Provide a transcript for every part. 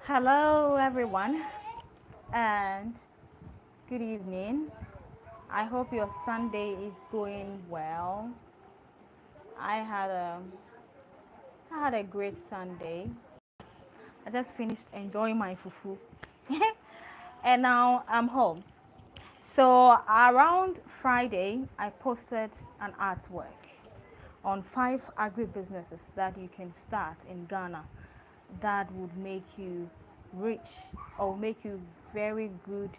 Hello, everyone, and good evening. I hope your Sunday is going well. I had a I had a great Sunday. I just finished enjoying my fufu, and now I'm home. So around Friday, I posted an artwork on 5 agribusinesses that you can start in Ghana that would make you rich or make you very good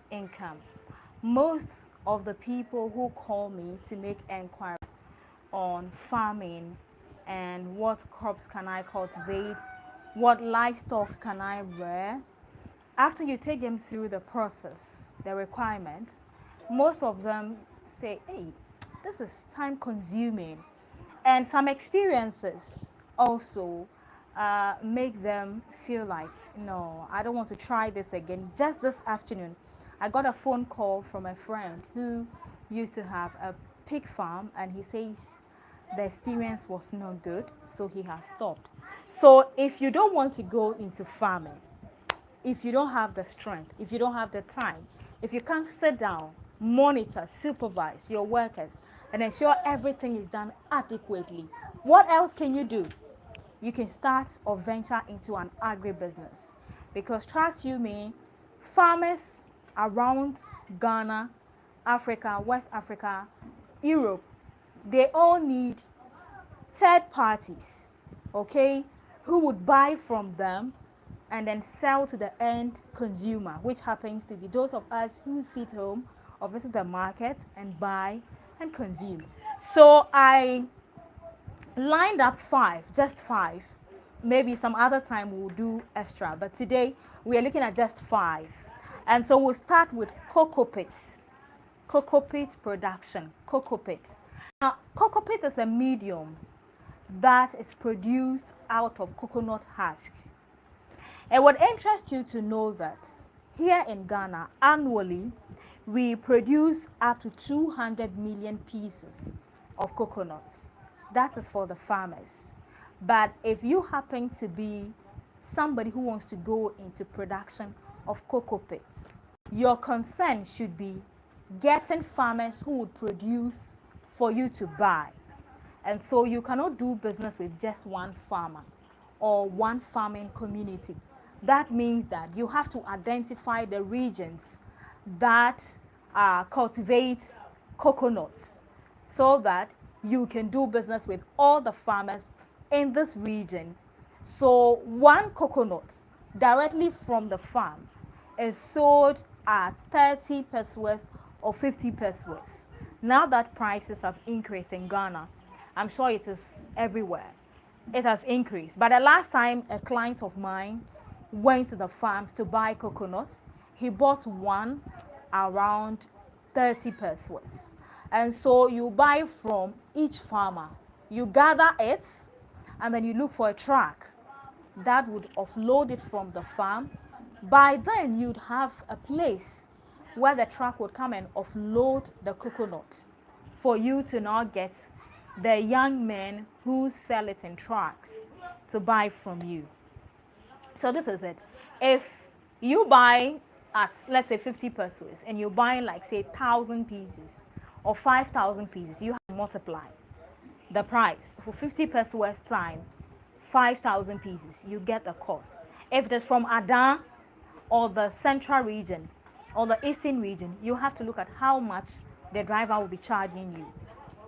income. Most of the people who call me to make enquiries on farming and what crops can I cultivate, what livestock can I rear, after you take them through the process, the requirements, most of them say, hey, this is time consuming. And some experiences also make them feel like, no, I don't want to try this again. Just this afternoon, I got a phone call from a friend who used to have a pig farm, and he says the experience was not good, so he has stopped. So if you don't want to go into farming, if you don't have the strength, if you don't have the time, if you can't sit down, monitor, supervise your workers, and ensure everything is done adequately, what else can you do? You can start or venture into an agribusiness. Because trust you me, farmers around Ghana, Africa, West Africa, Europe, they all need third parties, okay, who would buy from them and then sell to the end consumer, which happens to be those of us who sit home or visit the market and buy and consume. So I lined up five, just five. Maybe some other time we'll do extra, but today we are looking at just five. And so we'll start with cocoa pit production, cocoa pit. Now, cocoa pit is a medium that is produced out of coconut husk. It would interest you to know that here in Ghana, annually, we produce up to 200 million pieces of coconuts. That is for the farmers. But if you happen to be somebody who wants to go into production of cocoa pits, your concern should be getting farmers who would produce for you to buy. And so you cannot do business with just one farmer or one farming community. That means that you have to identify the regions that cultivate coconuts so that you can do business with all the farmers in this region. So one coconut directly from the farm is sold at 30 pesos or 50 pesos. Now that prices have increased in Ghana, I'm sure it is everywhere. It has increased. But the last time a client of mine went to the farms to buy coconuts, he bought one around 30 pesos. And so you buy from each farmer, you gather it, and then you look for a truck that would offload it from the farm. By then, you'd have a place where the truck would come and offload the coconut for you to now get the young men who sell it in trucks to buy from you. So this is it. If you buy at, let's say, 50 pesos and you buy like, say, 1,000 pieces or 5,000 pieces, you have to multiply the price. For 50 pesos time, 5,000 pieces, you get the cost. If it is from Adan or the central region or the eastern region, you have to look at how much the driver will be charging you.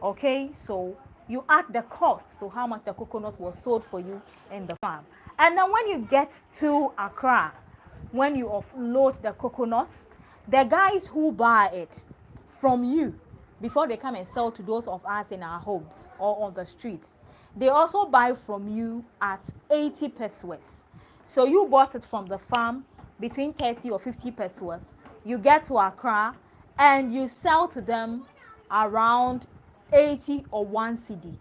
Okay, so you add the cost, so how much the coconut was sold for you in the farm. And then when you get to Accra, when you offload the coconuts, the guys who buy it from you, before they come and sell to those of us in our homes or on the streets, they also buy from you at 80 pesos. So you bought it from the farm between 30 or 50 pesos. You get to Accra and you sell to them around 80 or 1 cedi.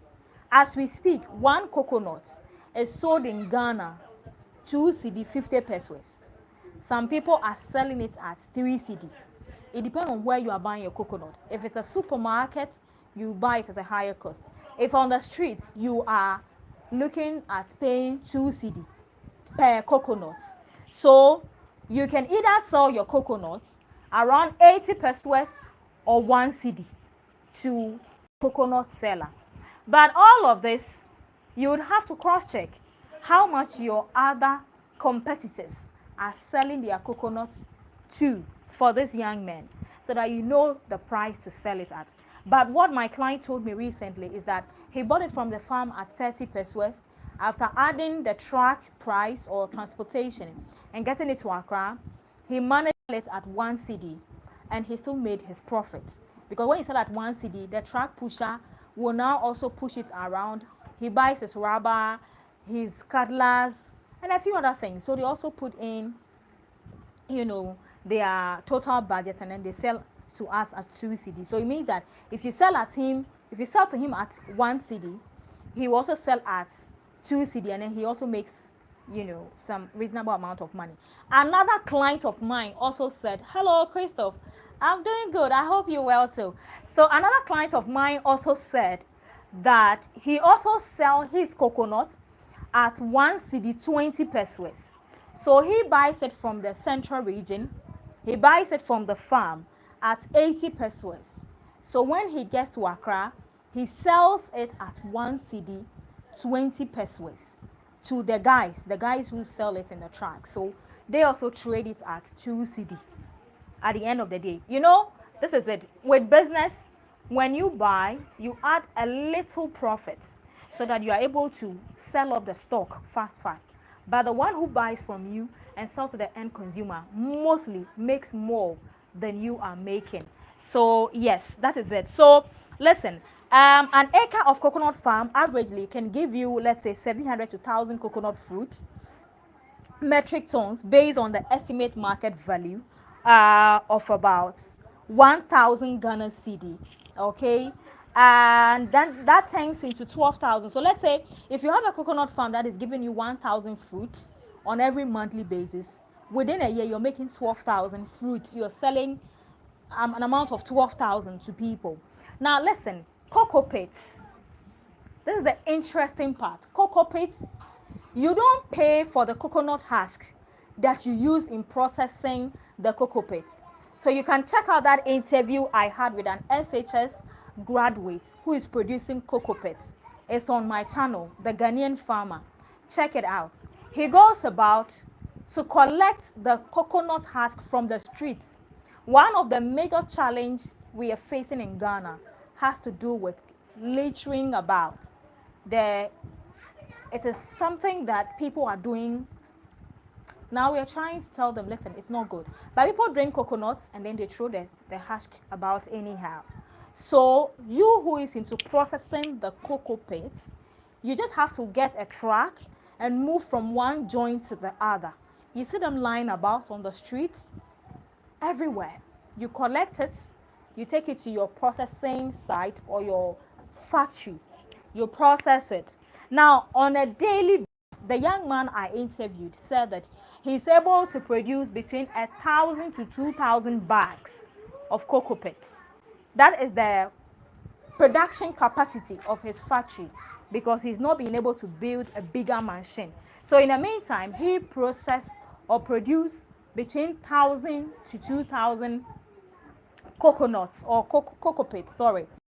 As we speak, one coconut is sold in Ghana 2 cedi 50 pesos. Some people are selling it at 3 cedi. It depends on where you are buying your coconut. If it's a supermarket, you buy it at a higher cost. If on the street, you are looking at paying 2 cedi per coconut. So you can either sell your coconuts around 80 pesos or 1 cedi to coconut seller. But all of this, you would have to cross-check how much your other competitors are selling their coconuts to for this young man, so that you know the price to sell it at. But what my client told me recently is that he bought it from the farm at 30 pesos. After adding the truck price or transportation and getting it to Accra, he managed it at 1 cedi, and he still made his profit. Because when you sell at 1 cedi, the truck pusher will now also push it around. He buys his rubber, his cutlass, and a few other things. So they also put in, their total budget, and then they sell to us at 2 cedi. So it means that if you sell to him at 1 cedi, he will also sell at 2 cedi, and then he also makes some reasonable amount of money. Another client of mine also said, "Hello, Christoph, I'm doing good. I hope you're well too." So another client of mine also said that he also sells his coconut at 1 cedi 20 pesos. So he buys it from the central region. He buys it from the farm at 80 pesos. So when he gets to Accra, he sells it at 1 cedi 20 pesos to the guys who sell it in the truck. So they also trade it at 2 cedi at the end of the day. This is it. With business, when you buy, you add a little profit so that you are able to sell up the stock fast. But the one who buys from you and sells to the end consumer mostly makes more than you are making. So yes, that is it. So listen, an acre of coconut farm averagely can give you, let's say, 700 to 1,000 coconut fruit metric tons based on the estimate market value of about 1,000 Ghana cedi. Okay, and then that turns into 12,000. So let's say if you have a coconut farm that is giving you 1,000 fruit on every monthly basis, within a year you're making 12,000 fruit. You're selling an amount of 12,000 to people. Now listen, cocoa pits. This is the interesting part. Cocoa pits, you don't pay for the coconut husk that you use in processing the cocoa pits. So you can check out that interview I had with an SHS graduate who is producing cocoa pits. It's on my channel, The Ghanaian Farmer. Check it out. He goes about to collect the coconut husk from the streets. One of the major challenges we are facing in Ghana has to do with littering about. It is something that people are doing. Now we are trying to tell them, listen, it's not good. But people drink coconuts and then they throw the husk about anyhow. So you who is into processing the cocoa pits, you just have to get a truck and move from one joint to the other. You see them lying about on the streets everywhere. You collect it, you take it to your processing site or your factory. You process it. Now, on a daily, the young man I interviewed said that he's able to produce between 1,000 to 2,000 bags of cocoa pits. That is the production capacity of his factory, because he's not been able to build a bigger machine. So in the meantime, he process or produce between 1,000 to 2,000 coconuts or cocoa pits,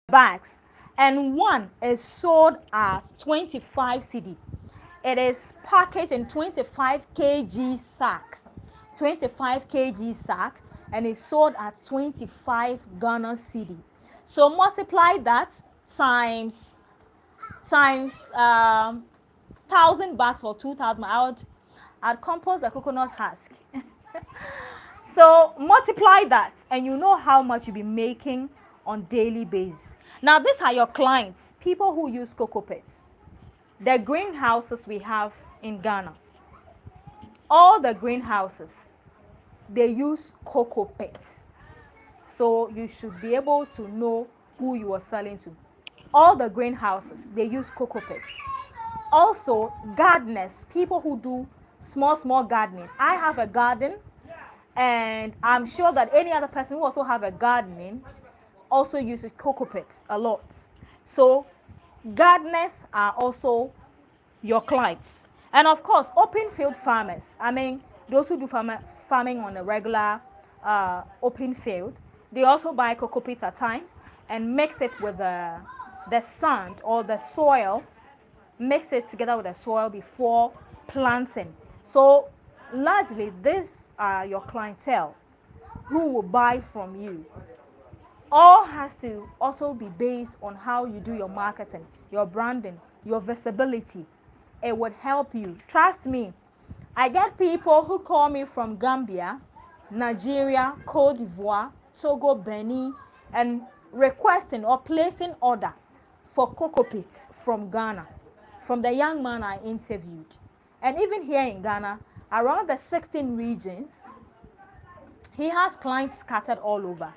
bags, and one is sold at 25 cedi. It is packaged in 25 kg sack, and it's sold at 25 Ghana cedi. So multiply that times 1,000 bags or 2,000. I'd compose the coconut husk. So multiply that and you know how much you'll be making on daily basis. Now these are your clients, people who use cocoa pits. The greenhouses we have in Ghana, all the greenhouses, they use cocoa pits. So you should be able to know who you are selling to. All the greenhouses, they use cocoa pits. Also, gardeners, people who do small gardening. I have a garden, and I'm sure that any other person who also have a gardening also uses cocoa pits a lot. So gardeners are also your clients. And of course, open field farmers. I mean, those who do farming on a regular open field, they also buy cocoa pits at times and mix it with the sand or the soil, mix it together with the soil before planting. So largely these are your clientele who will buy from you. All has to also be based on how you do your marketing, your branding, your visibility. It would help you. Trust me, I get people who call me from Gambia, Nigeria, Cote d'Ivoire, Togo, Benin, and requesting or placing order for cocoa pits from Ghana, from the young man I interviewed. And even here in Ghana, around the 16 regions, he has clients scattered all over.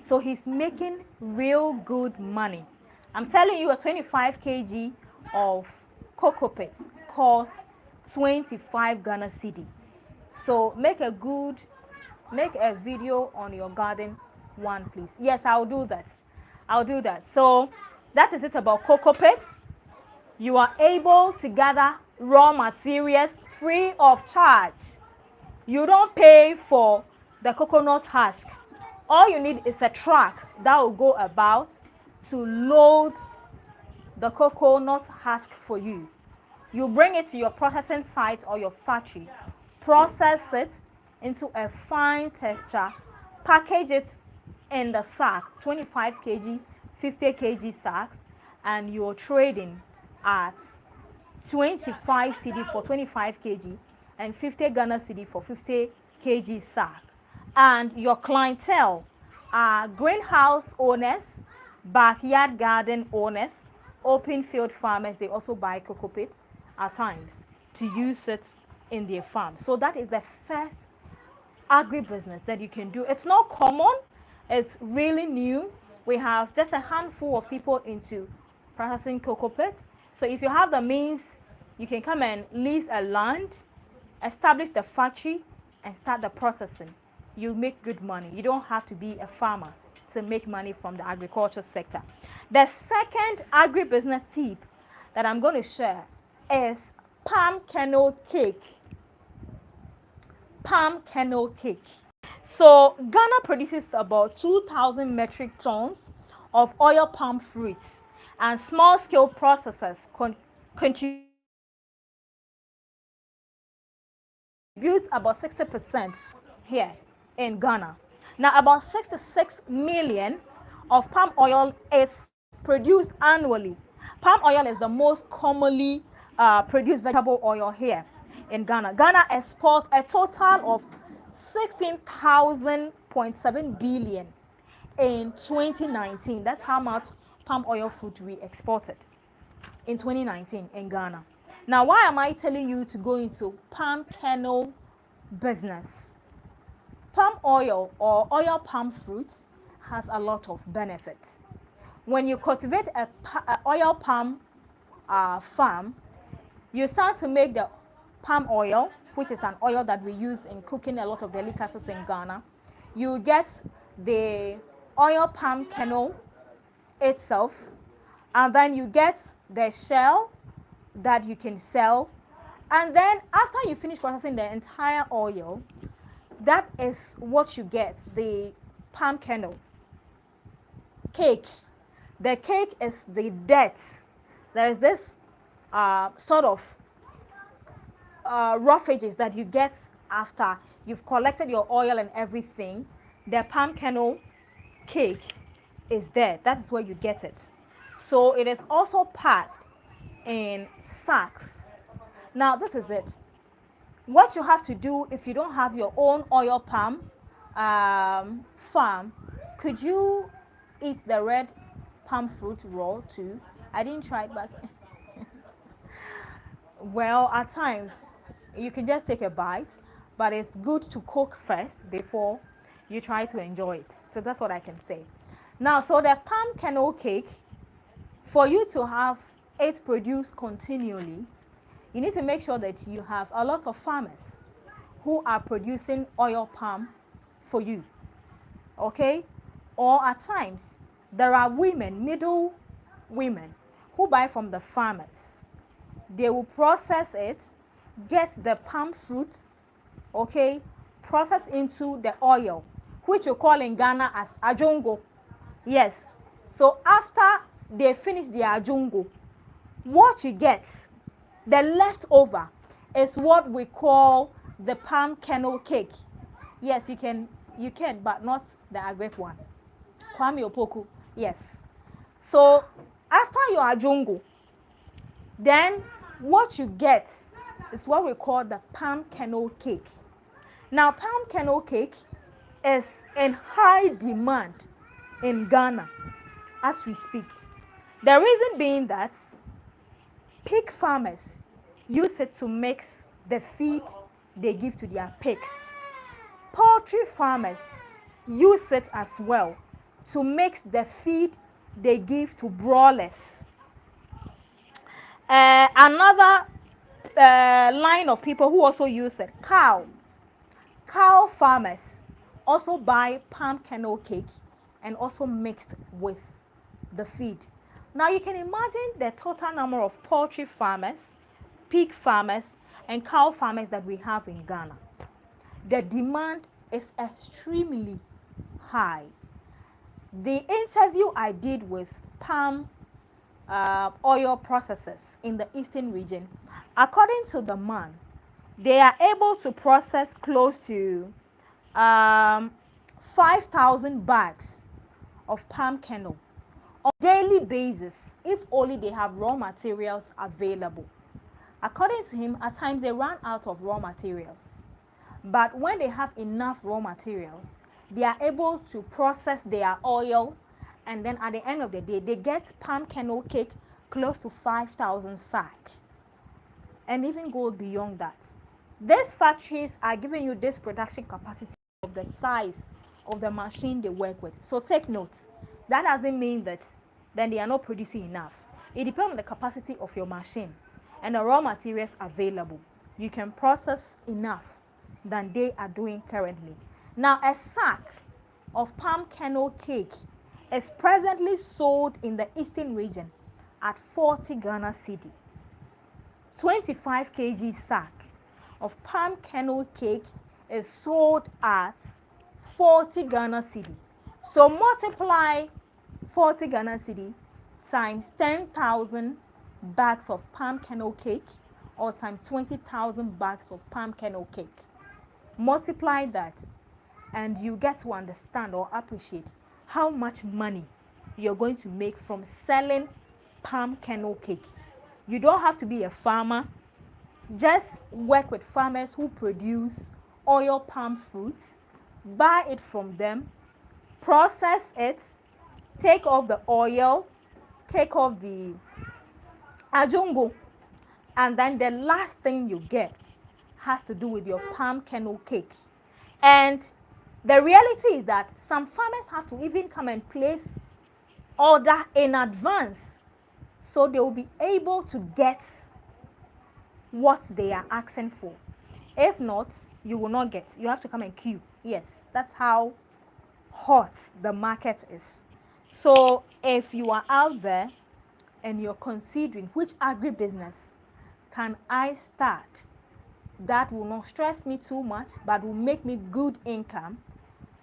So he's making real good money. I'm telling you, a 25 kg of cocoa pits cost 25 Ghana cedi. So make a video on your garden one, please. Yes, I'll do that. I'll do that. So that is it about cocoa pits. You are able to gather raw materials free of charge. You don't pay for the coconut husk. All you need is a truck that will go about to load the coconut husk for you. You bring it to your processing site or your factory, process it into a fine texture, package it in the sack, 25 kg, 50 kg sacks, and you're trading at 25 cedi for 25 kg and 50 Ghana cedi for 50 kg sack. And your clientele are greenhouse owners, backyard garden owners, open field farmers. They also buy cocoa pits at times to use it in their farm. So that is the first agribusiness that you can do. It's not common. It's really new. We have just a handful of people into processing cocoa pits. So if you have the means, you can come and lease a land, establish the factory, and start the processing. You make good money. You don't have to be a farmer to make money from the agriculture sector. The second agribusiness tip that I'm going to share is palm kernel cake. Palm kernel cake. So Ghana produces about 2,000 metric tons of oil palm fruits, and small-scale processors contribute about 60% here in Ghana. Now, about 66 million of palm oil is produced annually. Palm oil is the most commonly produced vegetable oil here in Ghana. Ghana exports a total of 16,000.7 billion in 2019. That's how much palm oil fruit we exported in 2019 in Ghana. Now, why am I telling you to go into palm kernel business? Palm oil or oil palm fruits has a lot of benefits. When you cultivate a oil palm farm, you start to make the palm oil, which is an oil that we use in cooking a lot of delicacies in Ghana. You get the oil palm kernel itself, and then you get the shell that you can sell. And then after you finish processing the entire oil, that is what you get, the palm kernel cake. The cake is the dirt. There is this sort of roughages that you get after you've collected your oil and everything. The palm kernel cake is there. That is where you get it. So it is also packed in sacks. Now this is it. What you have to do if you don't have your own oil palm farm, could you eat the red palm fruit raw too? I didn't try it back. Well, at times you can just take a bite, but it's good to cook first before you try to enjoy it. So that's what I can say. Now, so the palm kernel cake, for you to have it produced continually, you need to make sure that you have a lot of farmers who are producing oil palm for you, okay? Or at times, there are women, middle women, who buy from the farmers. They will process it, get the palm fruit okay, processed into the oil, which you call in Ghana as ajongo. Yes. So after they finish the ajongo, what you get, the leftover, is what we call the palm kernel cake. Yes, you can, but not the agric one. Kwame opoku. Yes. So after your ajongo, then what you get is what we call the palm kernel cake. Now, palm kernel cake is in high demand in Ghana as we speak. The reason being that pig farmers use it to mix the feed they give to their pigs. Poultry farmers use it as well to mix the feed they give to broilers. Another line of people who also use it, cow farmers also buy palm kernel cake and also mixed with the feed. Now you can imagine the total number of poultry farmers, pig farmers, and cow farmers that we have in Ghana. The demand is extremely high. The interview I did with palm oil processors in the eastern region, according to the man, they are able to process close to 5,000 bags of palm kernel on a daily basis if only they have raw materials available. According to him, at times they run out of raw materials. But when they have enough raw materials, they are able to process their oil, and then at the end of the day, they get palm kernel cake close to 5,000 sack, and even go beyond that. These factories are giving you this production capacity of the size of the machine they work with. So take note. That doesn't mean that then they are not producing enough. It depends on the capacity of your machine and the raw materials available. You can process enough than they are doing currently. Now, a sack of palm kernel cake is presently sold in the eastern region at 40 Ghana cedi. 25 kg sack of palm kernel cake is sold at 40 Ghana cedi. So multiply 40 Ghana cedi times 10,000 bags of palm kernel cake, or times 20,000 bags of palm kernel cake. Multiply that and you get to understand or appreciate how much money you're going to make from selling palm kernel cake. You don't have to be a farmer. Just work with farmers who produce oil palm fruits, buy it from them, process it, take off the oil, take off the ajongo, and then the last thing you get has to do with your palm kernel cake. And the reality is that some farmers have to even come and place order in advance, so they will be able to get what they are asking for. If not, you will not get. You have to come and queue. Yes, that's how hot the market is. So if you are out there and you're considering which agribusiness can I start that will not stress me too much but will make me good income,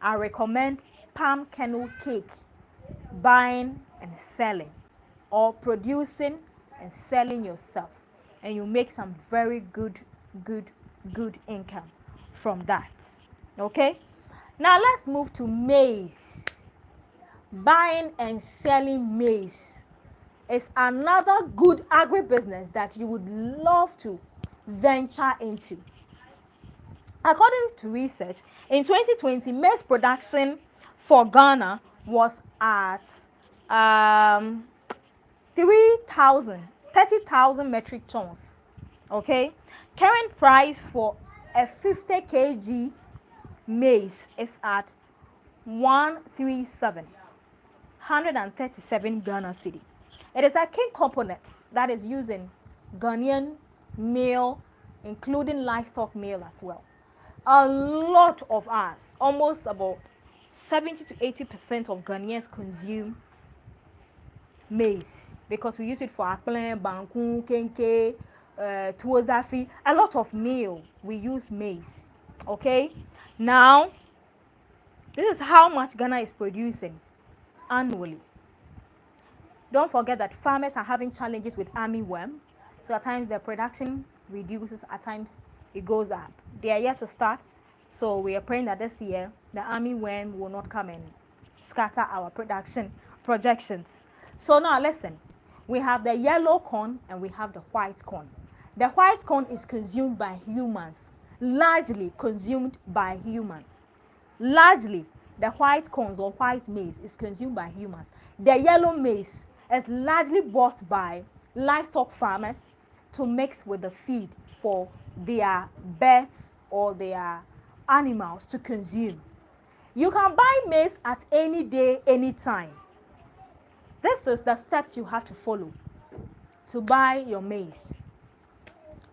I recommend palm kernel cake buying and selling, or producing and selling yourself, and you make some very good income from that. Okay, now let's move to maize. Buying and selling maize is another good agribusiness that you would love to venture into. According to research, in 2020, maize production for Ghana was at 30,000 metric tons. Okay, current price for a 50 kg maize is at 137 Ghana cedi. It is a key component that is used in Ghanaian meal, including livestock meal as well. A lot of us, almost about 70 to 80% of Ghanaians consume maize because we use it for akplen, banku, kenke, tuozafi. A lot of meal we use maize. Okay, now this is how much Ghana is producing annually. Don't forget that farmers are having challenges with armyworm, so at times the production reduces, at times it goes up. They are yet to start, so we are praying that this year the armyworm will not come and scatter our production projections. So now listen, we have the yellow corn and we have the white corn. The white corn is consumed by humans, largely consumed by humans. Largely, the white corn or white maize is consumed by humans. The yellow maize is largely bought by livestock farmers to mix with the feed for their birds or their animals to consume. You can buy maize at any day, any time. This is the steps you have to follow to buy your maize.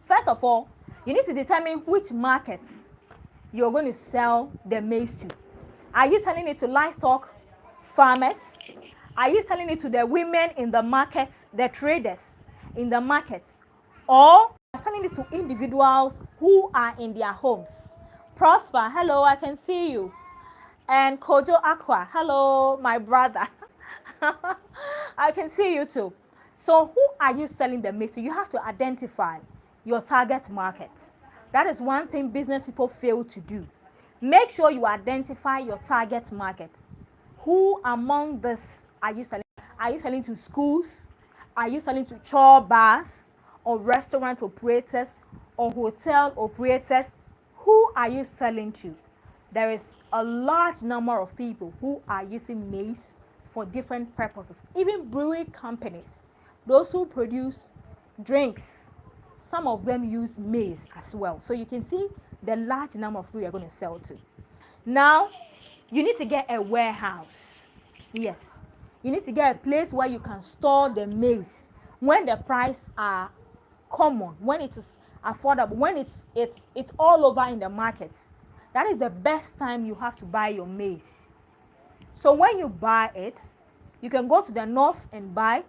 First of all, you need to determine which markets you're going to sell the maize to. Are you selling it to livestock farmers? Are you selling it to the women in the markets, the traders in the markets? Or are you selling it to individuals who are in their homes? Prosper, hello, I can see you. And Kojo Aqua, hello, my brother. I can see you too. So who are you selling the maize to? You have to identify your target market. That is one thing business people fail to do. Make sure you identify your target market. Who among this are you selling? Are you selling to schools? Are you selling to chore bars or restaurant operators or hotel operators? Who are you selling to? There is a large number of people who are using maize for different purposes. Even brewery companies, those who produce drinks, some of them use maize as well. So you can see the large number of people you're going to sell to. Now, you need to get a warehouse. Yes. You need to get a place where you can store the maize when the price are common, when it is affordable, when it's all over in the market. That is the best time you have to buy your maize. So when you buy it, you can go to the north and buy.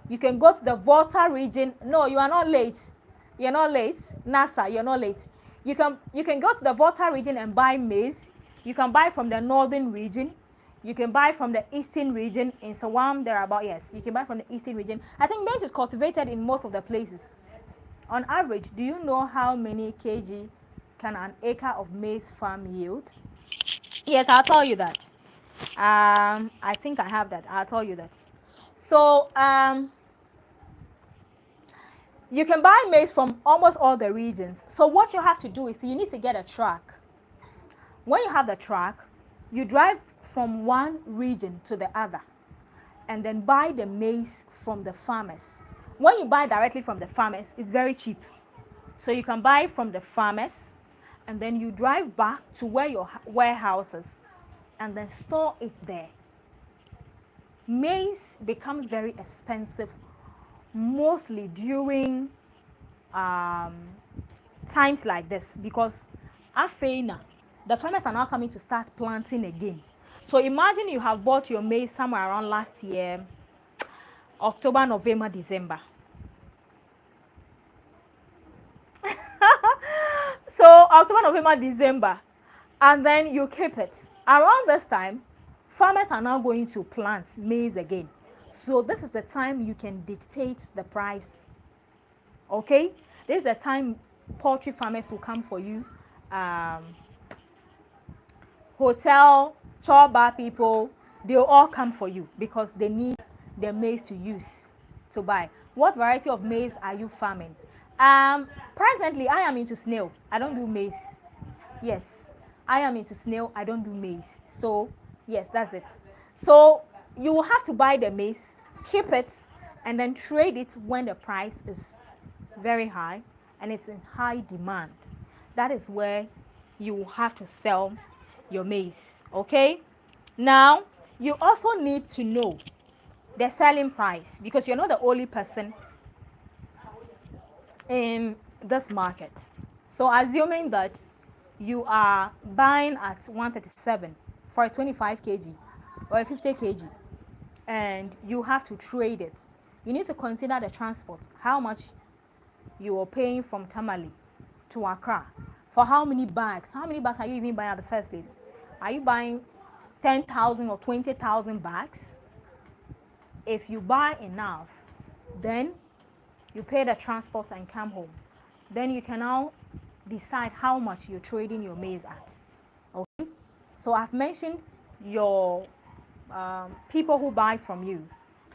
You can go to the Volta region. No, you are not late. You're not late. NASA, you're not late. You can go to the Volta region and buy maize. You can buy from the northern region. You can buy from the eastern region. In Sawam, there are about, yes, you can buy from the eastern region. I think maize is cultivated in most of the places. On average, do you know how many kg can an acre of maize farm yield? Yes, I'll tell you that. I think I have that. I'll tell you that. So, you can buy maize from almost all the regions. So what you have to do is you need to get a truck. When you have the truck, you drive from one region to the other and then buy the maize from the farmers. When you buy directly from the farmers, it's very cheap. So you can buy from the farmers and then you drive back to where your warehouse is and then store it there. Maize becomes very expensive mostly during times like this because after the farmers are now coming to start planting again. So imagine you have bought your maize somewhere around last year, October, November, December. So October, November, December, and then you keep it. Around this time, farmers are now going to plant maize again. So this is the time you can dictate the price. Okay? This is the time poultry farmers will come for you. Hotel, chore bar people, they'll all come for you because they need the maize to use, to buy. What variety of maize are you farming? Presently, I am into snail. I don't do maize. Yes, I am into snail. I don't do maize. So, yes, that's it. So, you will have to buy the maize, keep it, and then trade it when the price is very high and it's in high demand. That is where you will have to sell your maize. Okay? Now, you also need to know the selling price because you're not the only person in this market. So assuming that you are buying at 137 for a 25 kg or a 50 kg and you have to trade it, you need to consider the transport, how much you are paying from Tamale to Accra, For how many bags? How many bags are you even buying at the first place? Are you buying 10,000 or 20,000 bags? If you buy enough, then you pay the transport and come home. Then you can now decide how much you're trading your maize at. Okay? So I've mentioned your people who buy from you,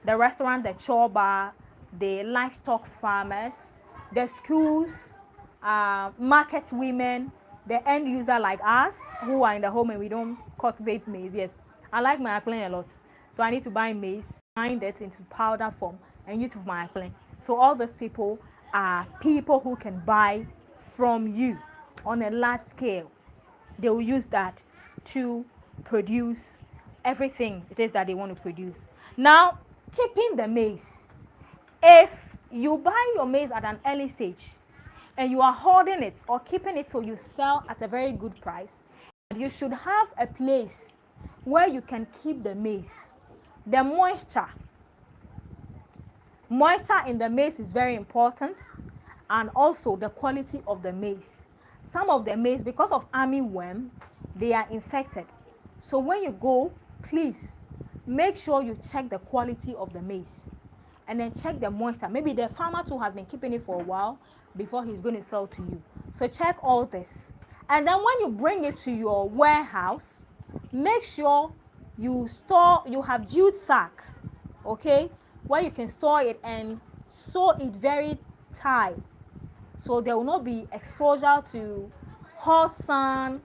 the restaurant, the chore bar, the livestock farmers, the schools, market women, the end user like us who are in the home and we don't cultivate maize. Yes, I like my apple a lot, so I need to buy maize, grind it into powder form and use it for my apple. So all those people are people who can buy from you on a large scale. They will use that to produce everything it is that they want to produce. Now, keeping the maize. If you buy your maize at an early stage and you are holding it or keeping it so you sell at a very good price, you should have a place where you can keep the maize. The moisture in the maize is very important, and also the quality of the maize. Some of the maize, because of armyworm, they are infected. So when you go, please make sure you check the quality of the maize and then check the moisture. Maybe the farmer too has been keeping it for a while before he's going to sell to you. So check all this. And then when you bring it to your warehouse, make sure you have jute sack, okay, where you can store it and sew it very tight, so there will not be exposure to hot sun,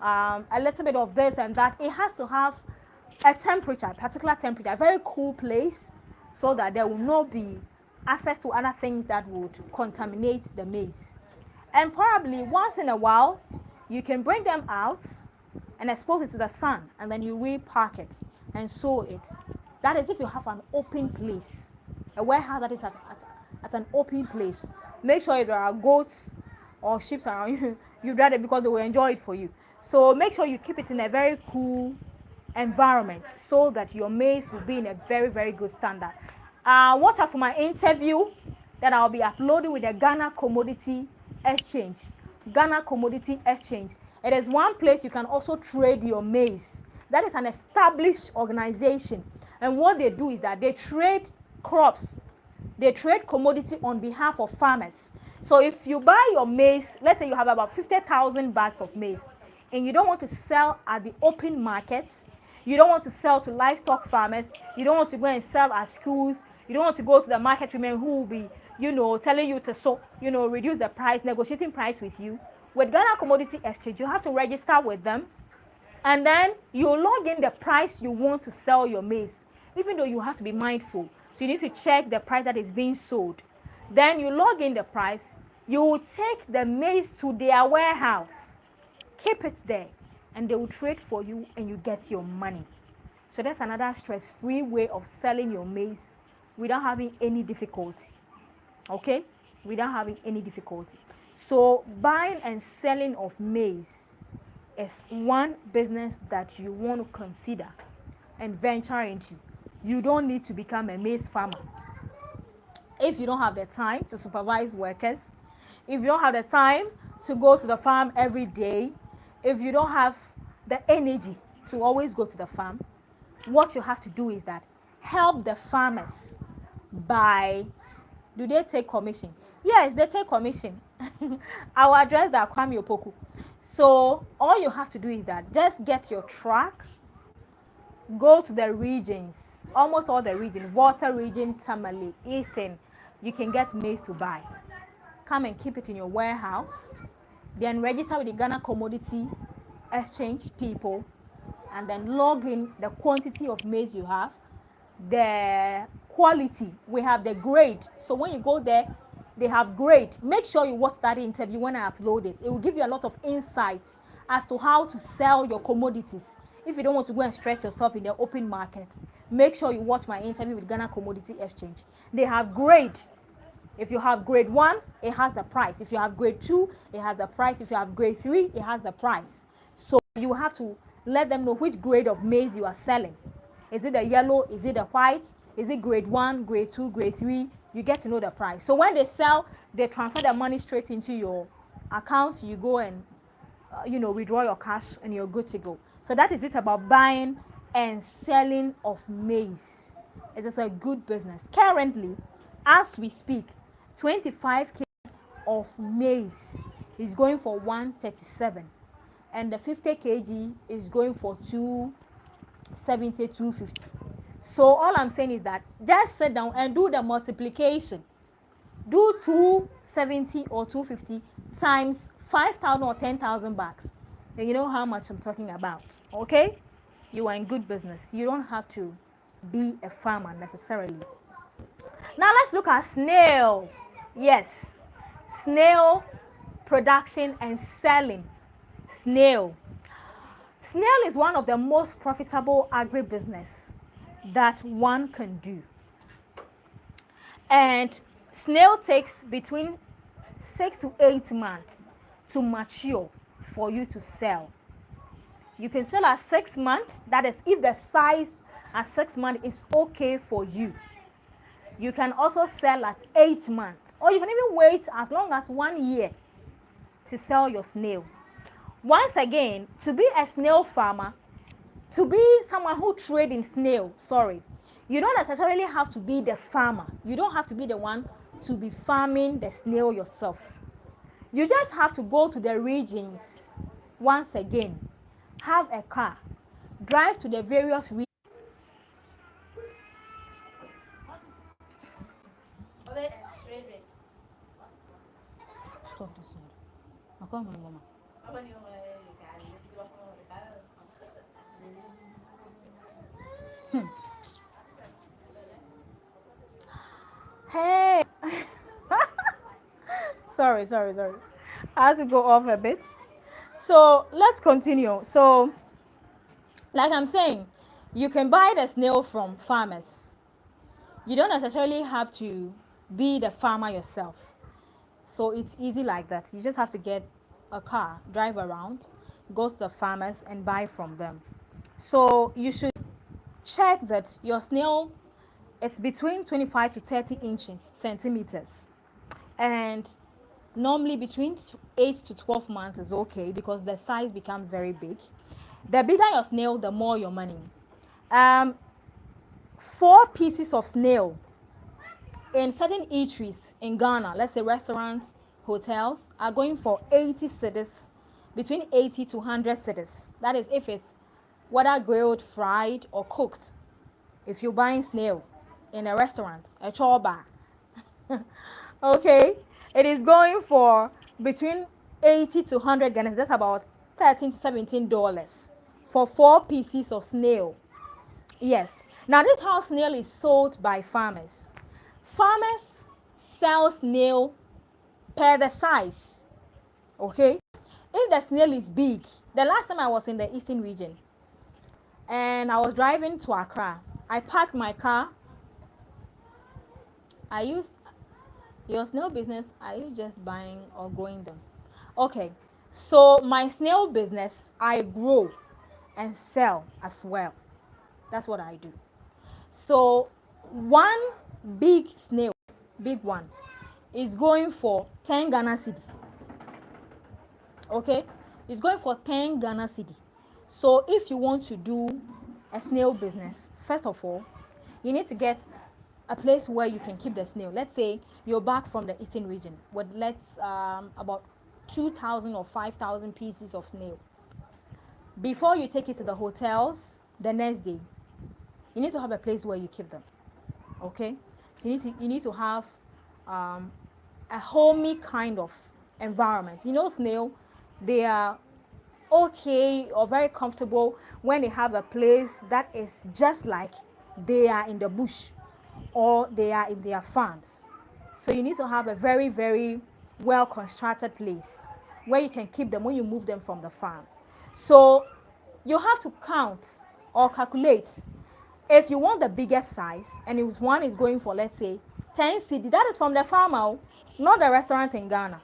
a little bit of this and that. It has to have a temperature, particular temperature, a very cool place, so that there will not be access to other things that would contaminate the maize. And probably once in a while, you can bring them out and expose it to the sun, and then you repack it and sew it. That is if you have an open place, a warehouse that is at an open place. Make sure if there are goats or sheep around you, you dry it because they will enjoy it for you. So make sure you keep it in a very cool environment so that your maize will be in a very, very good standard. Watch out for my interview that I'll be uploading with the Ghana Commodity Exchange. Ghana Commodity Exchange. It is one place you can also trade your maize. That is an established organization. And what they do is that they trade crops. They trade commodity on behalf of farmers. So if you buy your maize, let's say you have about 50,000 bags of maize, and you don't want to sell at the open markets, you don't want to sell to livestock farmers, you don't want to go and sell at schools, you don't want to go to the market women who will be, telling you to reduce the price, negotiating price with you. With Ghana Commodity Exchange, you have to register with them, and then you log in the price you want to sell your maize, even though you have to be mindful. So you need to check the price that is being sold. Then you log in the price. You will take the maize to their warehouse, keep it there, and they will trade for you and you get your money. So that's another stress-free way of selling your maize without having any difficulty. Okay? Without having any difficulty. So buying and selling of maize is one business that you want to consider and venture into. You don't need to become a maize farmer. If you don't have the time to supervise workers, if you don't have the time to go to the farm every day, if you don't have the energy to always go to the farm, what you have to do is that help the farmers by, do they take commission? Yes, they take commission. I will address that, Kwame Opoku. So all you have to do is that just get your truck, go to the regions, almost all the regions, Water region, Tamale, Eastern, you can get maize to buy. Come and keep it in your warehouse, then register with the Ghana Commodity Exchange people, and then log in the quantity of maize you have, the quality, we have the grade. So when you go there, they have grade. Make sure you watch that interview when I upload it. It will give you a lot of insight as to how to sell your commodities. If you don't want to go and stress yourself in the open market, make sure you watch my interview with Ghana Commodity Exchange. They have grade. If you have grade 1, it has the price. If you have grade 2, it has the price. If you have grade 3, it has the price. So you have to let them know which grade of maize you are selling. Is it the yellow? Is it the white? Is it grade 1, grade 2, grade 3? You get to know the price. So when they sell, they transfer the money straight into your account. You go and withdraw your cash and you're good to go. So that is it about buying and selling of maize. It is a good business. Currently, as we speak, 25 of maize is going for 137, and the 50 kg is going for 270, 250. So all I'm saying is that just sit down and do the multiplication. Do 270 or 250 times 5,000 or 10,000 bucks. Then you know how much I'm talking about. Okay? You are in good business. You don't have to be a farmer necessarily. Now let's look at snail. Yes. Snail production and selling. Snail. Snail is one of the most profitable agribusiness that one can do. And snail takes between 6 to 8 months to mature for you to sell. You can sell at 6 months. That is if the size at 6 months is okay for you. You can also sell at 8 months, or you can even wait as long as 1 year to sell your snail. Once again, to be a snail farmer, to be someone who trade in snail, you don't necessarily have to be the farmer. You don't have to be the one to be farming the snail yourself. You just have to go to the regions. Once again, have a car, drive to the various regions. Stop this one. Come on, mama. Hey. sorry. I had to go off a bit. So let's continue. So, like I'm saying, you can buy the snail from farmers. You don't necessarily have to be the farmer yourself. So it's easy like that. You just have to get a car, drive around, go to the farmers and buy from them. So you should check that your snail is between 25 to 30 centimeters. And normally between 8 to 12 months is okay because the size becomes very big. The bigger your snail, the more your money. 4 pieces of snail in certain eateries in Ghana, let's say restaurants, hotels, are going for 80 cedis, between 80 to 100 cedis. That is if it's whether grilled, fried, or cooked. If you're buying snail in a restaurant, a chorba, okay, it is going for between 80 to 100 Ghana. That's about $13 to $17 for 4 pieces of snail. Yes. Now this is how snail is sold by farmers. Farmers sell snail per the size. Okay. If the snail is big, the last time I was in the eastern region and I was driving to Accra, I parked my car. I used your snail business. Are you just buying or growing them? Okay. So my snail business, I grow and sell as well. That's what I do. So one big snail, big one, is going for 10 Ghana cedi. Okay? It's going for 10 Ghana cedi. So if you want to do a snail business, first of all, you need to get a place where you can keep the snail. Let's say you're back from the eastern region with about 2,000 or 5,000 pieces of snail. Before you take it to the hotels the next day, you need to have a place where you keep them. Okay? So you need to have a homey kind of environment. You know, snail, they are okay or very comfortable when they have a place that is just like they are in the bush or they are in their farms. So you need to have a very, very well constructed place where you can keep them when you move them from the farm. So you have to count or calculate. If you want the biggest size, and if one is going for, let's say, 10 cedi, that is from the farmer, not the restaurant in Ghana.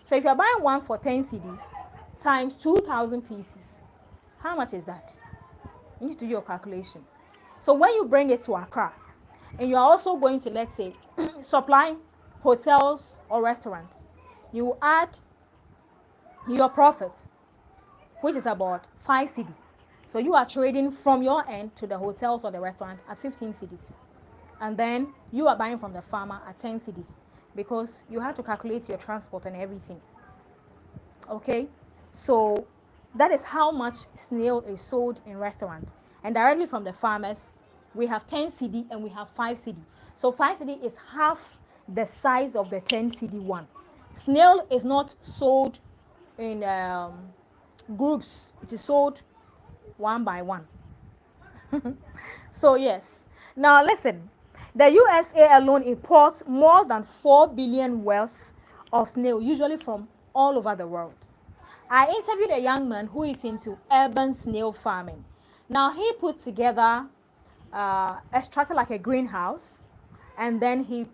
So if you're buying one for 10 cedi times 2,000 pieces, how much is that? You need to do your calculation. So when you bring it to Accra, and you are also going to, let's say, supply hotels or restaurants, you add your profits which is about 5 cedis. So you are trading from your end to the hotels or the restaurant at 15 cedis. And then you are buying from the farmer at 10 cedis, because you have to calculate your transport and everything. Okay? So that is how much snail is sold in restaurants. And directly from the farmers, we have 10 cedi and we have 5 cedi. So 5 cedi is half the size of the 10 cedi one. Snail is not sold in groups. It is sold one by one. So yes. Now listen, the USA alone imports more than 4 billion worth of snail, usually from all over the world. I interviewed a young man who is into urban snail farming. Now he put together a structure like a greenhouse, and then he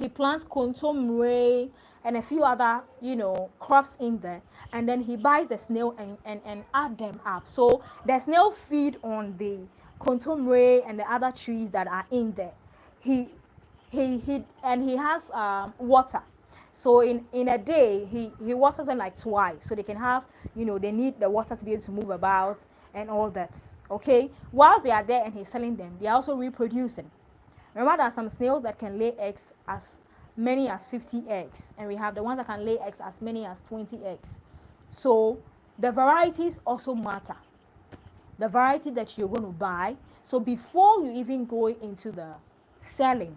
plants kontomire and a few other crops in there, and then he buys the snail and add them up. So the snail feed on the kontomire and the other trees that are in there. He has water. So in a day he waters them like twice, so they can have, they need the water to be able to move about and all that. Okay, while they are there and he's selling them, they are also reproducing. Remember, there are some snails that can lay eggs as many as 50 eggs, and we have the ones that can lay eggs as many as 20 eggs. So the varieties also matter, the variety that you're going to buy. So before you even go into the selling,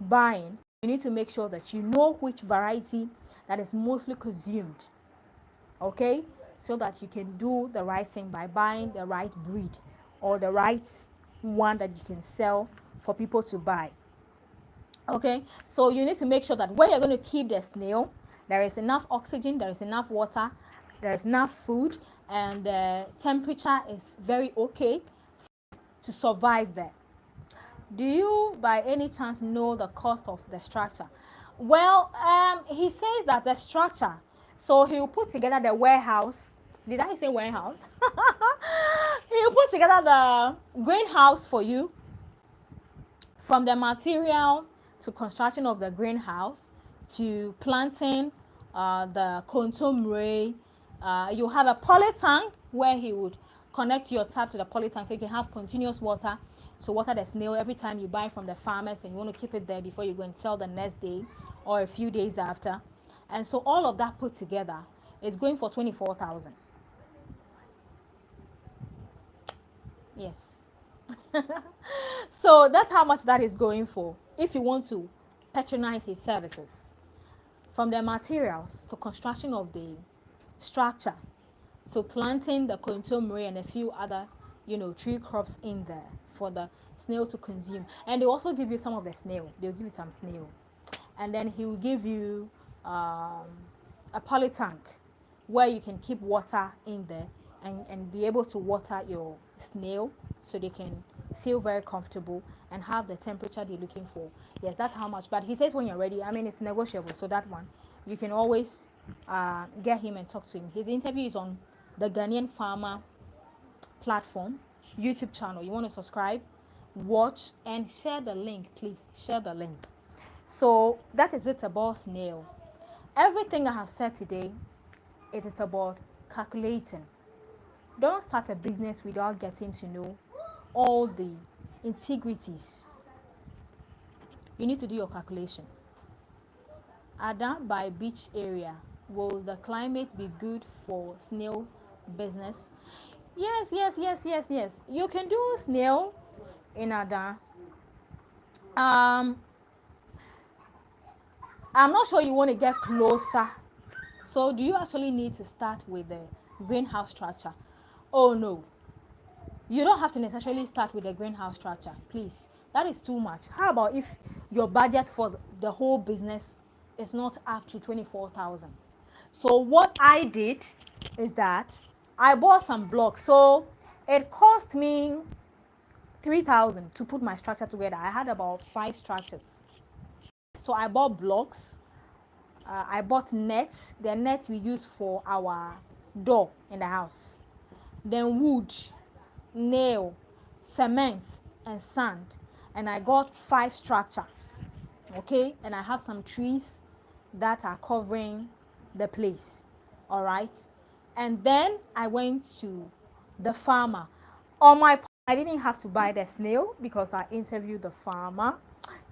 buying, you need to make sure that you know which variety that is mostly consumed. Okay, so that you can do the right thing by buying the right breed or the right one that you can sell for people to buy. Okay, so you need to make sure that where you're going to keep the snail, there is enough oxygen, there is enough water, there is enough food, and the temperature is very okay to survive there. Do you by any chance know the cost of the structure? Well, he says that the structure, so he will put together the warehouse. Did I say warehouse? He will put together the greenhouse for you, from the material to construction of the greenhouse to planting the kontomire. You have a poly tank where he would connect your tap to the poly tank, so you can have continuous water to water the snail every time you buy from the farmers, and you want to keep it there before you go and sell the next day or a few days after. And so all of that put together is going for 24,000. Yes. So that's how much that is going for if you want to patronize his services, from the materials to construction of the structure to planting the kontomire and a few other tree crops in there for the snail to consume. And they also give you some of the snail. They'll give you some snail, and then he will give you a poly tank where you can keep water in there and be able to water your snail so they can feel very comfortable and have the temperature they're looking for. Yes, that's how much. But he says when you're ready, I mean, it's negotiable. So that one, you can always get him and talk to him. His interview is on the Ghanaian Farmer platform, YouTube channel. You want to subscribe, watch, and share the link. Please share the link. So that is it about snail. Everything I have said today, it is about calculating. Don't start a business without getting to know all the integrities. You need to do your calculation. Ada by beach area, will the climate be good for snail business? Yes. You can do snail in Ada. I'm not sure you want to get closer. So do you actually need to start with the greenhouse structure? Oh no, you don't have to necessarily start with the greenhouse structure, please. That is too much. How about if your budget for the whole business is not up to 24,000? So what I did is that I bought some blocks. So it cost me 3,000 to put my structure together. I had about 5 structures. So I bought blocks. I bought nets, the nets we use for our door in the house. Then wood, nail, cement, and sand. And I got 5 structure. Okay, and I have some trees that are covering the place. All right. And then I went to the farmer. On my part, I didn't have to buy the snail because I interviewed the farmer.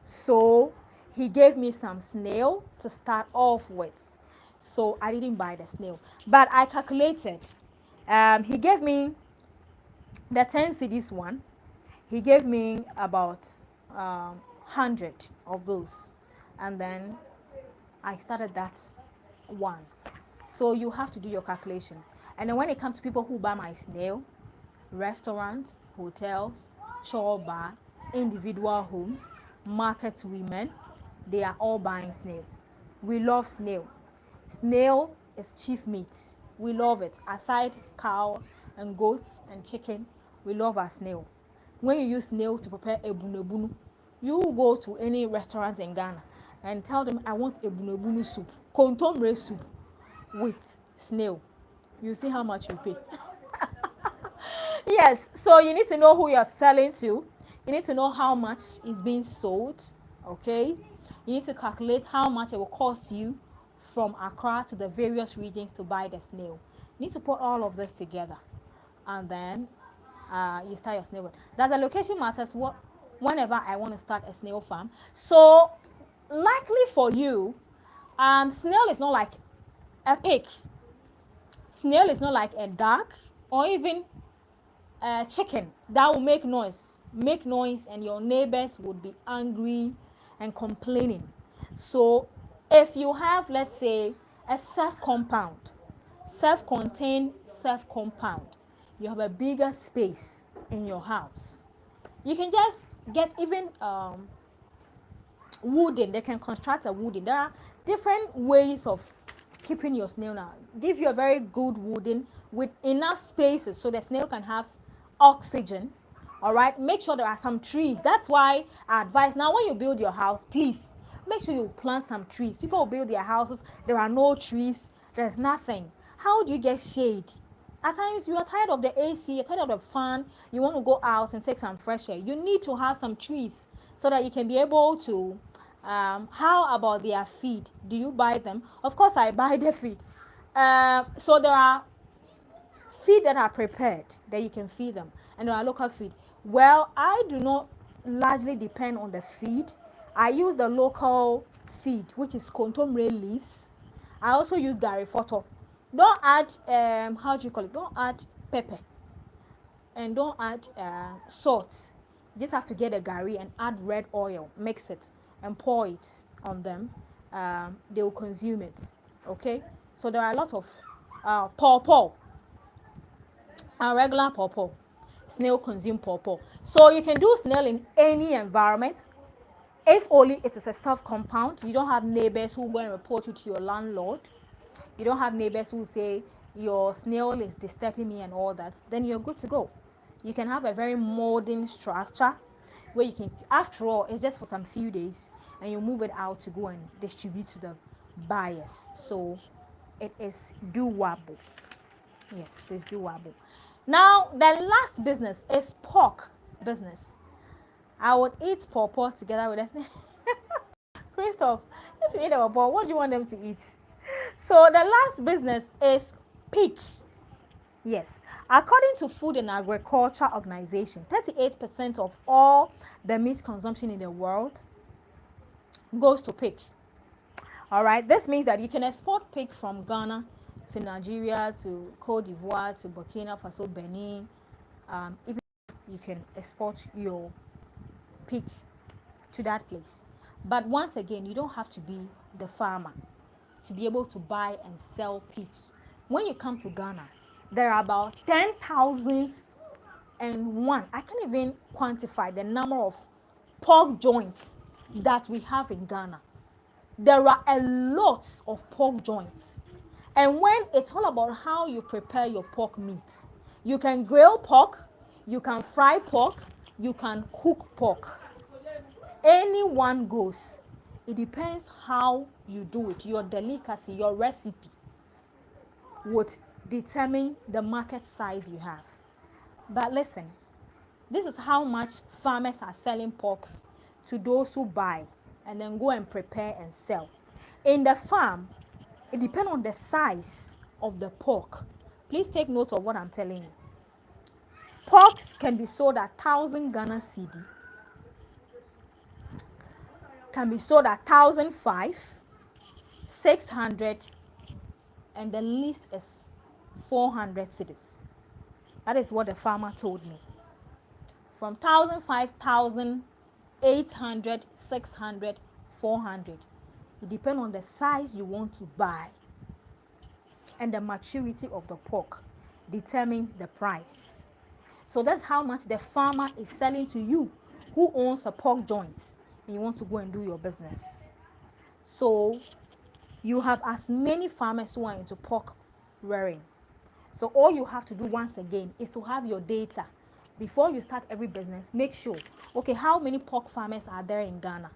So he gave me some snail to start off with. So I didn't buy the snail. But I calculated. He gave me the 10 cedis one. He gave me about 100 of those. And then I started that one. So you have to do your calculation. And then when it comes to people who buy my snail, restaurants, hotels, chore bar, individual homes, market women, they are all buying snail. We love snail. Snail is chief meat. We love it. Aside cow and goats and chicken, we love our snail. When you use snail to prepare ebunebunu, you will go to any restaurant in Ghana and tell them, I want ebunebunu soup, kontomire soup with snail. You see how much you pay. Yes, so you need to know who you're selling to. You need to know how much is being sold, okay? You need to calculate how much it will cost you from Accra to the various regions to buy the snail. You need to put all of this together, and then you start your snail. That the location matters whenever I want to start a snail farm. So likely for you, snail is not like a pig. Snail is not like a duck or even chicken that will make noise, and your neighbors would be angry and complaining. So if you have, let's say, a self-contained compound, you have a bigger space in your house, you can just get even wooden. They can construct a wooden. There are different ways of keeping your snail now. Give you a very good wooden with enough spaces so the snail can have oxygen. All right, make sure there are some trees. That's why I advise now, when you build your house, please make sure you plant some trees. People will build their houses, there are no trees, there's nothing. How do you get shade? At times you are tired of the AC, you're tired of the fan, you want to go out and take some fresh air. You need to have some trees so that you can be able to how about their feed? Do you buy them? Of course I buy the feed. So there are feed that are prepared that you can feed them, and there are local feed. Well, I do not largely depend on the feed. I use the local feed, which is kontomire leaves. I also use gari photo. Don't add how do you call it? Don't add pepper, and don't add salt. You just have to get a gari and add red oil, mix it and pour it on them. They will consume it. Okay, so there are a lot of pawpaw, regular pawpaw. Snail consume pawpaw. So you can do snail in any environment, if only it is a self-compound. You don't have neighbors who go and report you to your landlord. You don't have neighbors who say your snail is disturbing me and all that. Then you're good to go. You can have a very modern structure where you can, after all, it's just for some few days, and you move it out to go and distribute to the buyers. So it is doable. Yes, it's doable. Now the last business is pork business. I would eat pawpaw together with us. Christoph, if you eat a pawpaw, what do you want them to eat? So the last business is pig. Yes. According to Food and Agriculture Organization, 38% of all the meat consumption in the world goes to pig. All right. This means that you can export pig from Ghana to Nigeria, to Cote d'Ivoire, to Burkina Faso, Benin. Even you can export your pig to that place. But once again, you don't have to be the farmer to be able to buy and sell pig. When you come to Ghana, there are about 10,001. I can't even quantify the number of pork joints that we have in Ghana. There are a lot of pork joints. And when it's all about how you prepare your pork meat, you can grill pork, you can fry pork, you can cook pork. Anyone goes. It depends how you do it. Your delicacy, your recipe would determine the market size you have. But listen, this is how much farmers are selling porks to those who buy and then go and prepare and sell. In the farm, it depends on the size of the pork Please take note of what I'm telling you. Porks can be sold at 1,000 Ghana cedi, can be sold at 1,005, 600, and the least is 400 cedis. That is what the farmer told me. From 1,005, 1,800, 600, 400. It depends on the size you want to buy. And the maturity of the pork determines the price. So that's how much the farmer is selling to you who owns a pork joint and you want to go and do your business. So you have as many farmers who are into pork rearing. So all you have to do once again is to have your data. Before you start every business, make sure, okay, how many pork farmers are there in Ghana?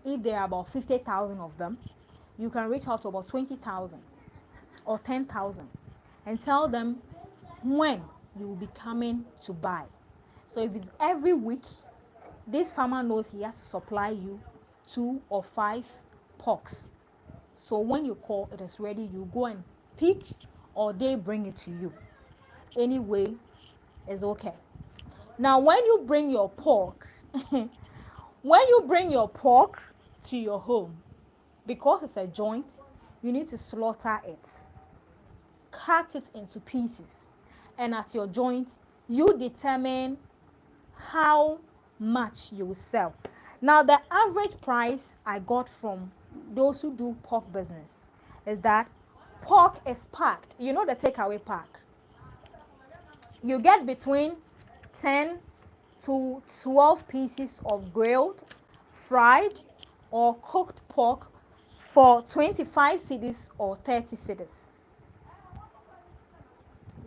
If there are about 50,000 of them, you can reach out to about 20,000 or 10,000 and tell them when you will be coming to buy. So if it's every week, this farmer knows he has to supply you 2 or 5 porks. So when you call, it is ready, you go and pick or they bring it to you. Anyway, it's okay. Now when you bring your pork, to your home, because it's a joint, you need to slaughter it, cut it into pieces, and at your joint, you determine how much you will sell. Now the average price I got from those who do pork business is that pork is packed. You know the takeaway pack. You get between 10 to 12 pieces of grilled, fried, or cooked pork for 25 cedis or 30 cedis.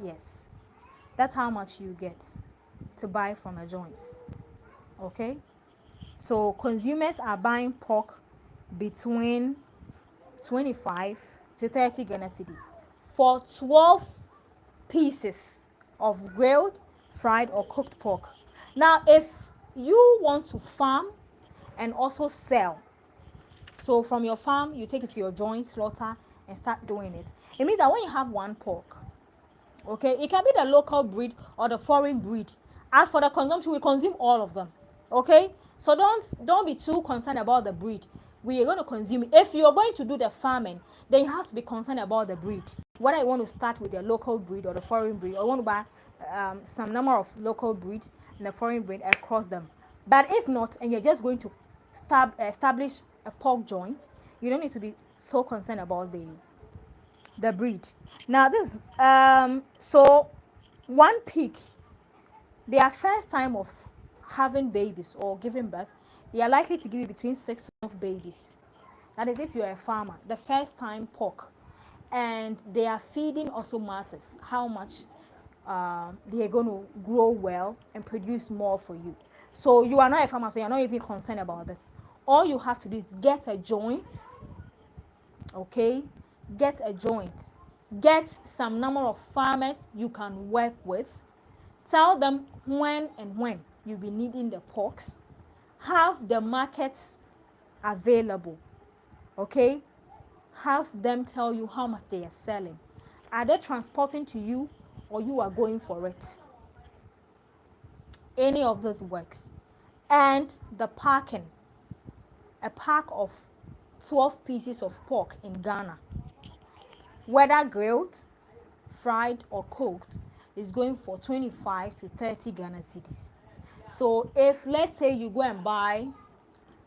Yes, that's how much you get to buy from a joint. Okay, so consumers are buying pork between 25 to 30 Ghana cedi for 12 pieces of grilled, fried, or cooked pork. Now, if you want to farm and also sell, so from your farm, you take it to your joint, slaughter, and start doing it. It means that when you have one pork, okay, it can be the local breed or the foreign breed. As for the consumption, we consume all of them, okay? So don't be too concerned about the breed. We are going to consume it. If you're going to do the farming, then you have to be concerned about the breed. Whether you want to start with the local breed or the foreign breed, or you want to buy some number of local breed and the foreign breed across them. But if not, and you're just going to establish a pork joint, you don't need to be so concerned about the breed. Now this so one pig, their first time of having babies or giving birth, they are likely to give you between 6 to 12 babies. That is if you are a farmer, the first time pork. And their feeding also matters, how much they are going to grow well and produce more for you. So you are not a farmer, so you're not even concerned about this. All you have to do is get a joint, okay? Get a joint. Get some number of farmers you can work with. Tell them when you'll be needing the porks. Have the markets available, okay? Have them tell you how much they are selling. Are they transporting to you or you are going for it? Any of those works. And the packing. A pack of 12 pieces of pork in Ghana, whether grilled, fried, or cooked, is going for 25 to 30 Ghana cedis. So if, let's say, you go and buy,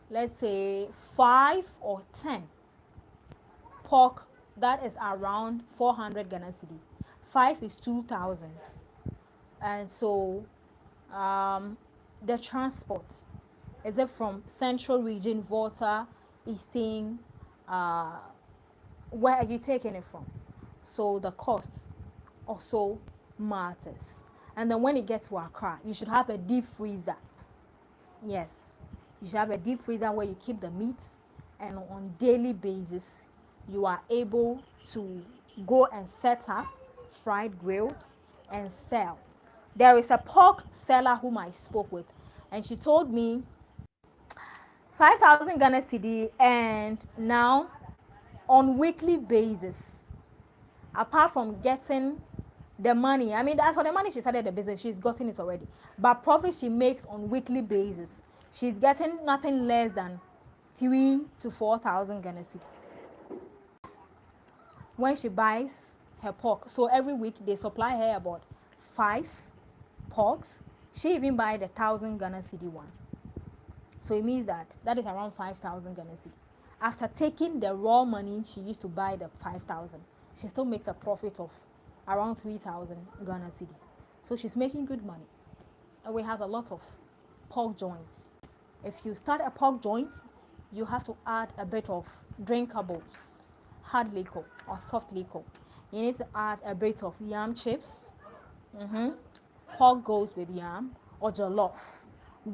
let's say, 5 or 10 pork, that is around 400 Ghana cedi. 5 is 2,000. And so the transport, is it from central region, Volta, Eastern, where are you taking it from? So the cost also matters. And then when it gets to Accra, you should have a deep freezer. Yes, you should have a deep freezer where you keep the meat, and on daily basis, you are able to go and set up fried, grilled, and sell. There is a pork seller whom I spoke with, and she told me 5,000 Ghana cedi, and now on weekly basis, apart from getting the money, I mean, that's for the money she started the business, she's gotten it already. But profit she makes on weekly basis, she's getting nothing less than 3 to 4,000 Ghana cedi when she buys her pork. So every week they supply her about 5 porks. She even buys the 1,000 Ghana cedi one. So it means that is around 5,000 Ghana cedi. After taking the raw money she used to buy the 5,000, she still makes a profit of around 3,000 Ghana cedi. So she's making good money. And we have a lot of pork joints. If you start a pork joint, you have to add a bit of drinkables, hard liquor or soft liquor. You need to add a bit of yam chips. Pork goes with yam, or jollof,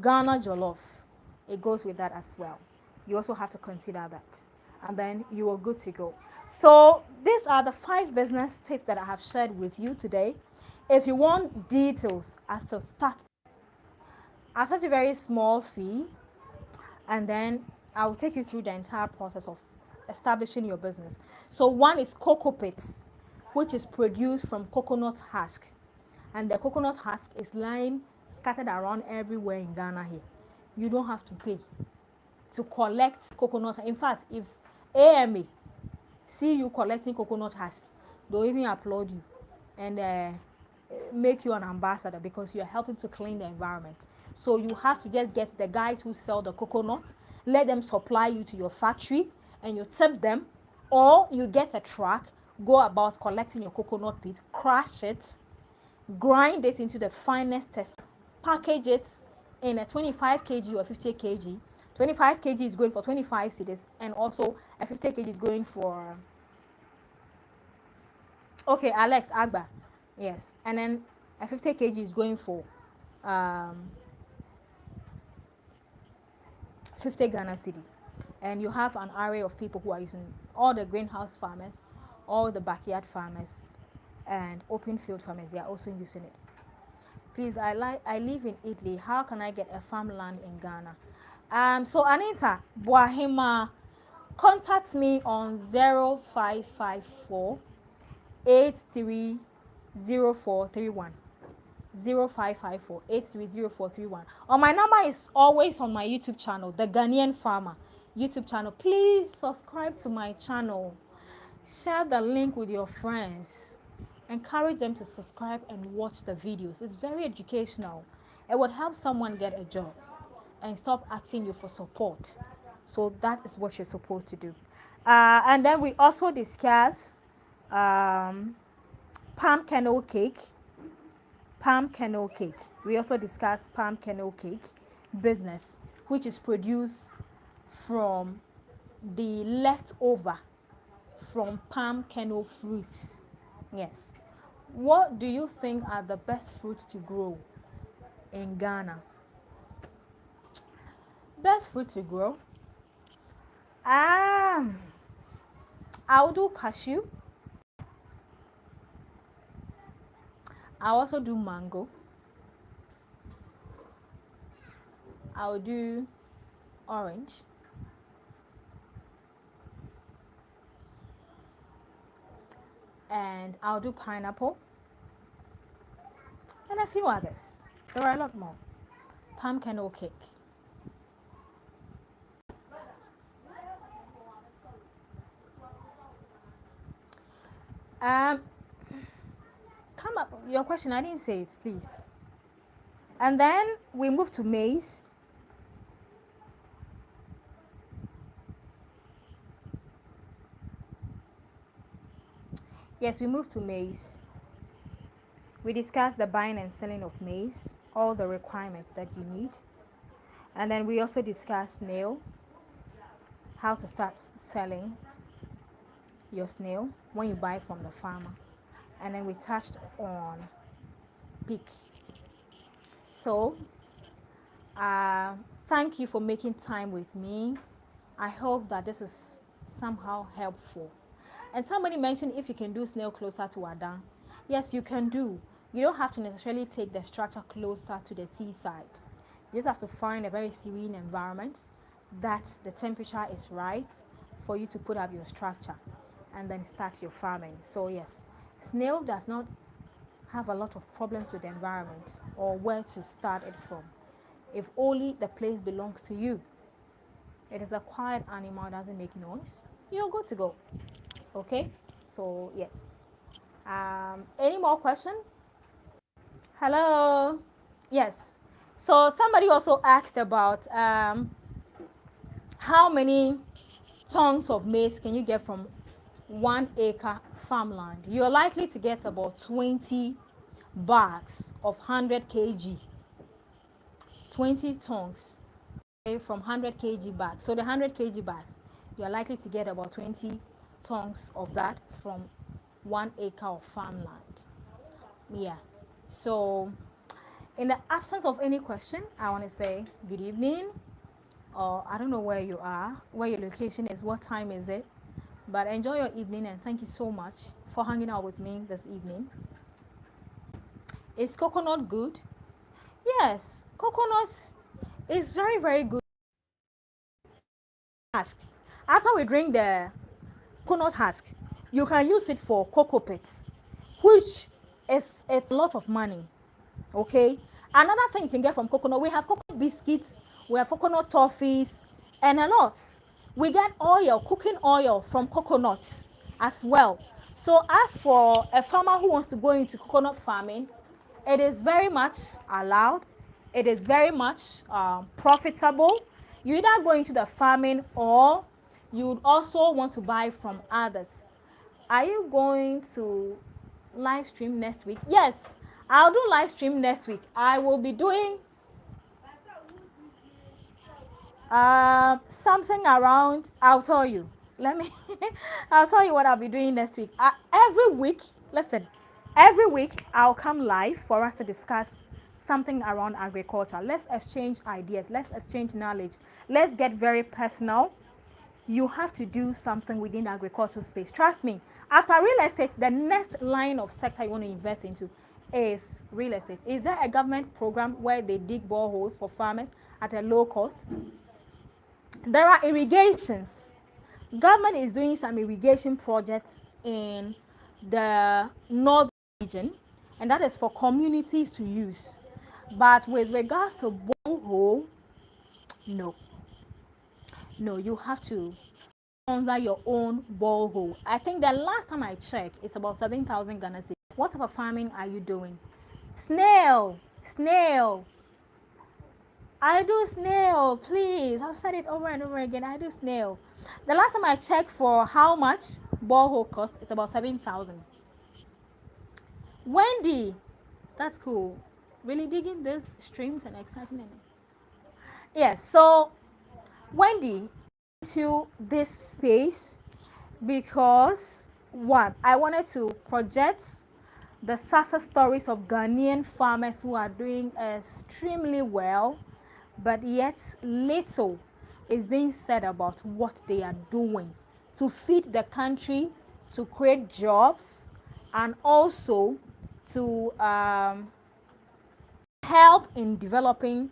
Ghana jollof. It goes with that as well. You also have to consider that, and then you are good to go. So these are the 5 business tips that I have shared with you today. If you want details as to start, I'll charge a very small fee, and then I will take you through the entire process of establishing your business. So one is cocoa pits, which is produced from coconut husk, and the coconut husk is lying scattered around everywhere in Ghana here. You don't have to pay to collect coconut. In fact, if AMA see you collecting coconut husk, they'll even applaud you and make you an ambassador, because you are helping to clean the environment. So you have to just get the guys who sell the coconuts, let them supply you to your factory, and you tip them, or you get a truck, go about collecting your coconut pit, crush it, grind it into the finest test, package it in a 25 kg or 50 kg. 25 kg is going for 25 cedis, and also a 50 kg is going for, okay, Alex Agba, yes, and then a 50 kg is going for 50 Ghana cedi. And you have an array of people who are using, all the greenhouse farmers, all the backyard farmers, and open field farmers. They are also using it. Please, I live in Italy. How can I get a farmland in Ghana? So Anita Boahima, contact me on 0554 830431. 0554 830431. Or my number is always on my YouTube channel, The Ghanaian Farmer YouTube channel. Please subscribe to my channel. Share the link with your friends. Encourage them to subscribe and watch the videos. It's very educational. It would help someone get a job and stop asking you for support. So that is what you're supposed to do. And then we also discuss palm kernel cake. Palm kernel cake. We also discuss palm kernel cake business, which is produced from the leftover from palm kernel fruits. Yes. What do you think are the best fruits to grow in Ghana? Best fruit to grow? I'll do cashew. I'll also do mango. I'll do orange. And I'll do pineapple. And a few others. There are a lot more. Palm kernel cake. Come up, your question, I didn't say it, please. And then we move to maize. Yes, we move to maize. We discuss the buying and selling of maize, all the requirements that you need. And then we also discuss snail, how to start selling your snail when you buy from the farmer. And then we touched on pig. So, thank you for making time with me. I hope that this is somehow helpful. And somebody mentioned if you can do snail closer to Adan. Yes, you can do. You don't have to necessarily take the structure closer to the seaside. You just have to find a very serene environment that the temperature is right for you to put up your structure and then start your farming. So yes, snail does not have a lot of problems with the environment or where to start it from. If only the place belongs to you. It is a quiet animal, doesn't make noise. You're good to go. Okay? So, yes. Any more question? Hello? Yes. So, somebody also asked about how many tons of maize can you get from 1 acre farmland? You're likely to get about 20 bags of 100 kg. 20 tons, okay, from 100 kg bags. So the 100 kg bags, you're likely to get about 20 tons of that from 1 acre of farmland. Yeah. So in the absence of any question, I want to say good evening, or I don't know where you are, where your location is, what time is it, but enjoy your evening and thank you so much for hanging out with me this evening. Is coconut good? Yes, coconut is very, very good. Husk. After we drink the coconut husk, you can use it for cocoa pits, which is it's a lot of money. Okay. Another thing you can get from coconut, we have coconut biscuits, we have coconut toffees, and a lot. We get oil, cooking oil from coconuts as well. So as for a farmer who wants to go into coconut farming, it is very much allowed. It is very much profitable. You either go into the farming or you would also want to buy from others. Are you going to live stream next week? Yes, I'll do live stream next week. I will be doing something around, I'll tell you. Let me, I'll tell you what I'll be doing next week. Every week, listen, every week I'll come live for us to discuss something around agriculture. Let's exchange ideas. Let's exchange knowledge. Let's get very personal. You have to do something within the agricultural space. Trust me, after real estate, the next line of sector you want to invest into is real estate. Is there a government program where they dig boreholes for farmers at a low cost? There are irrigations. Government is doing some irrigation projects in the northern region, and that is for communities to use. But with regards to borehole, no. No, you have to under your own borehole. I think the last time I checked, it's about 7,000 Ghana cedis. What type of farming are you doing? Snail. I do snail, please. I've said it over and over again. I do snail. The last time I checked for how much borehole cost, it's about 7,000. Wendy, that's cool. Really digging these streams and exciting it. Yes, so Wendy, to this space because one, I wanted to project the success stories of Ghanaian farmers who are doing extremely well, but yet little is being said about what they are doing to feed the country, to create jobs, and also to help in developing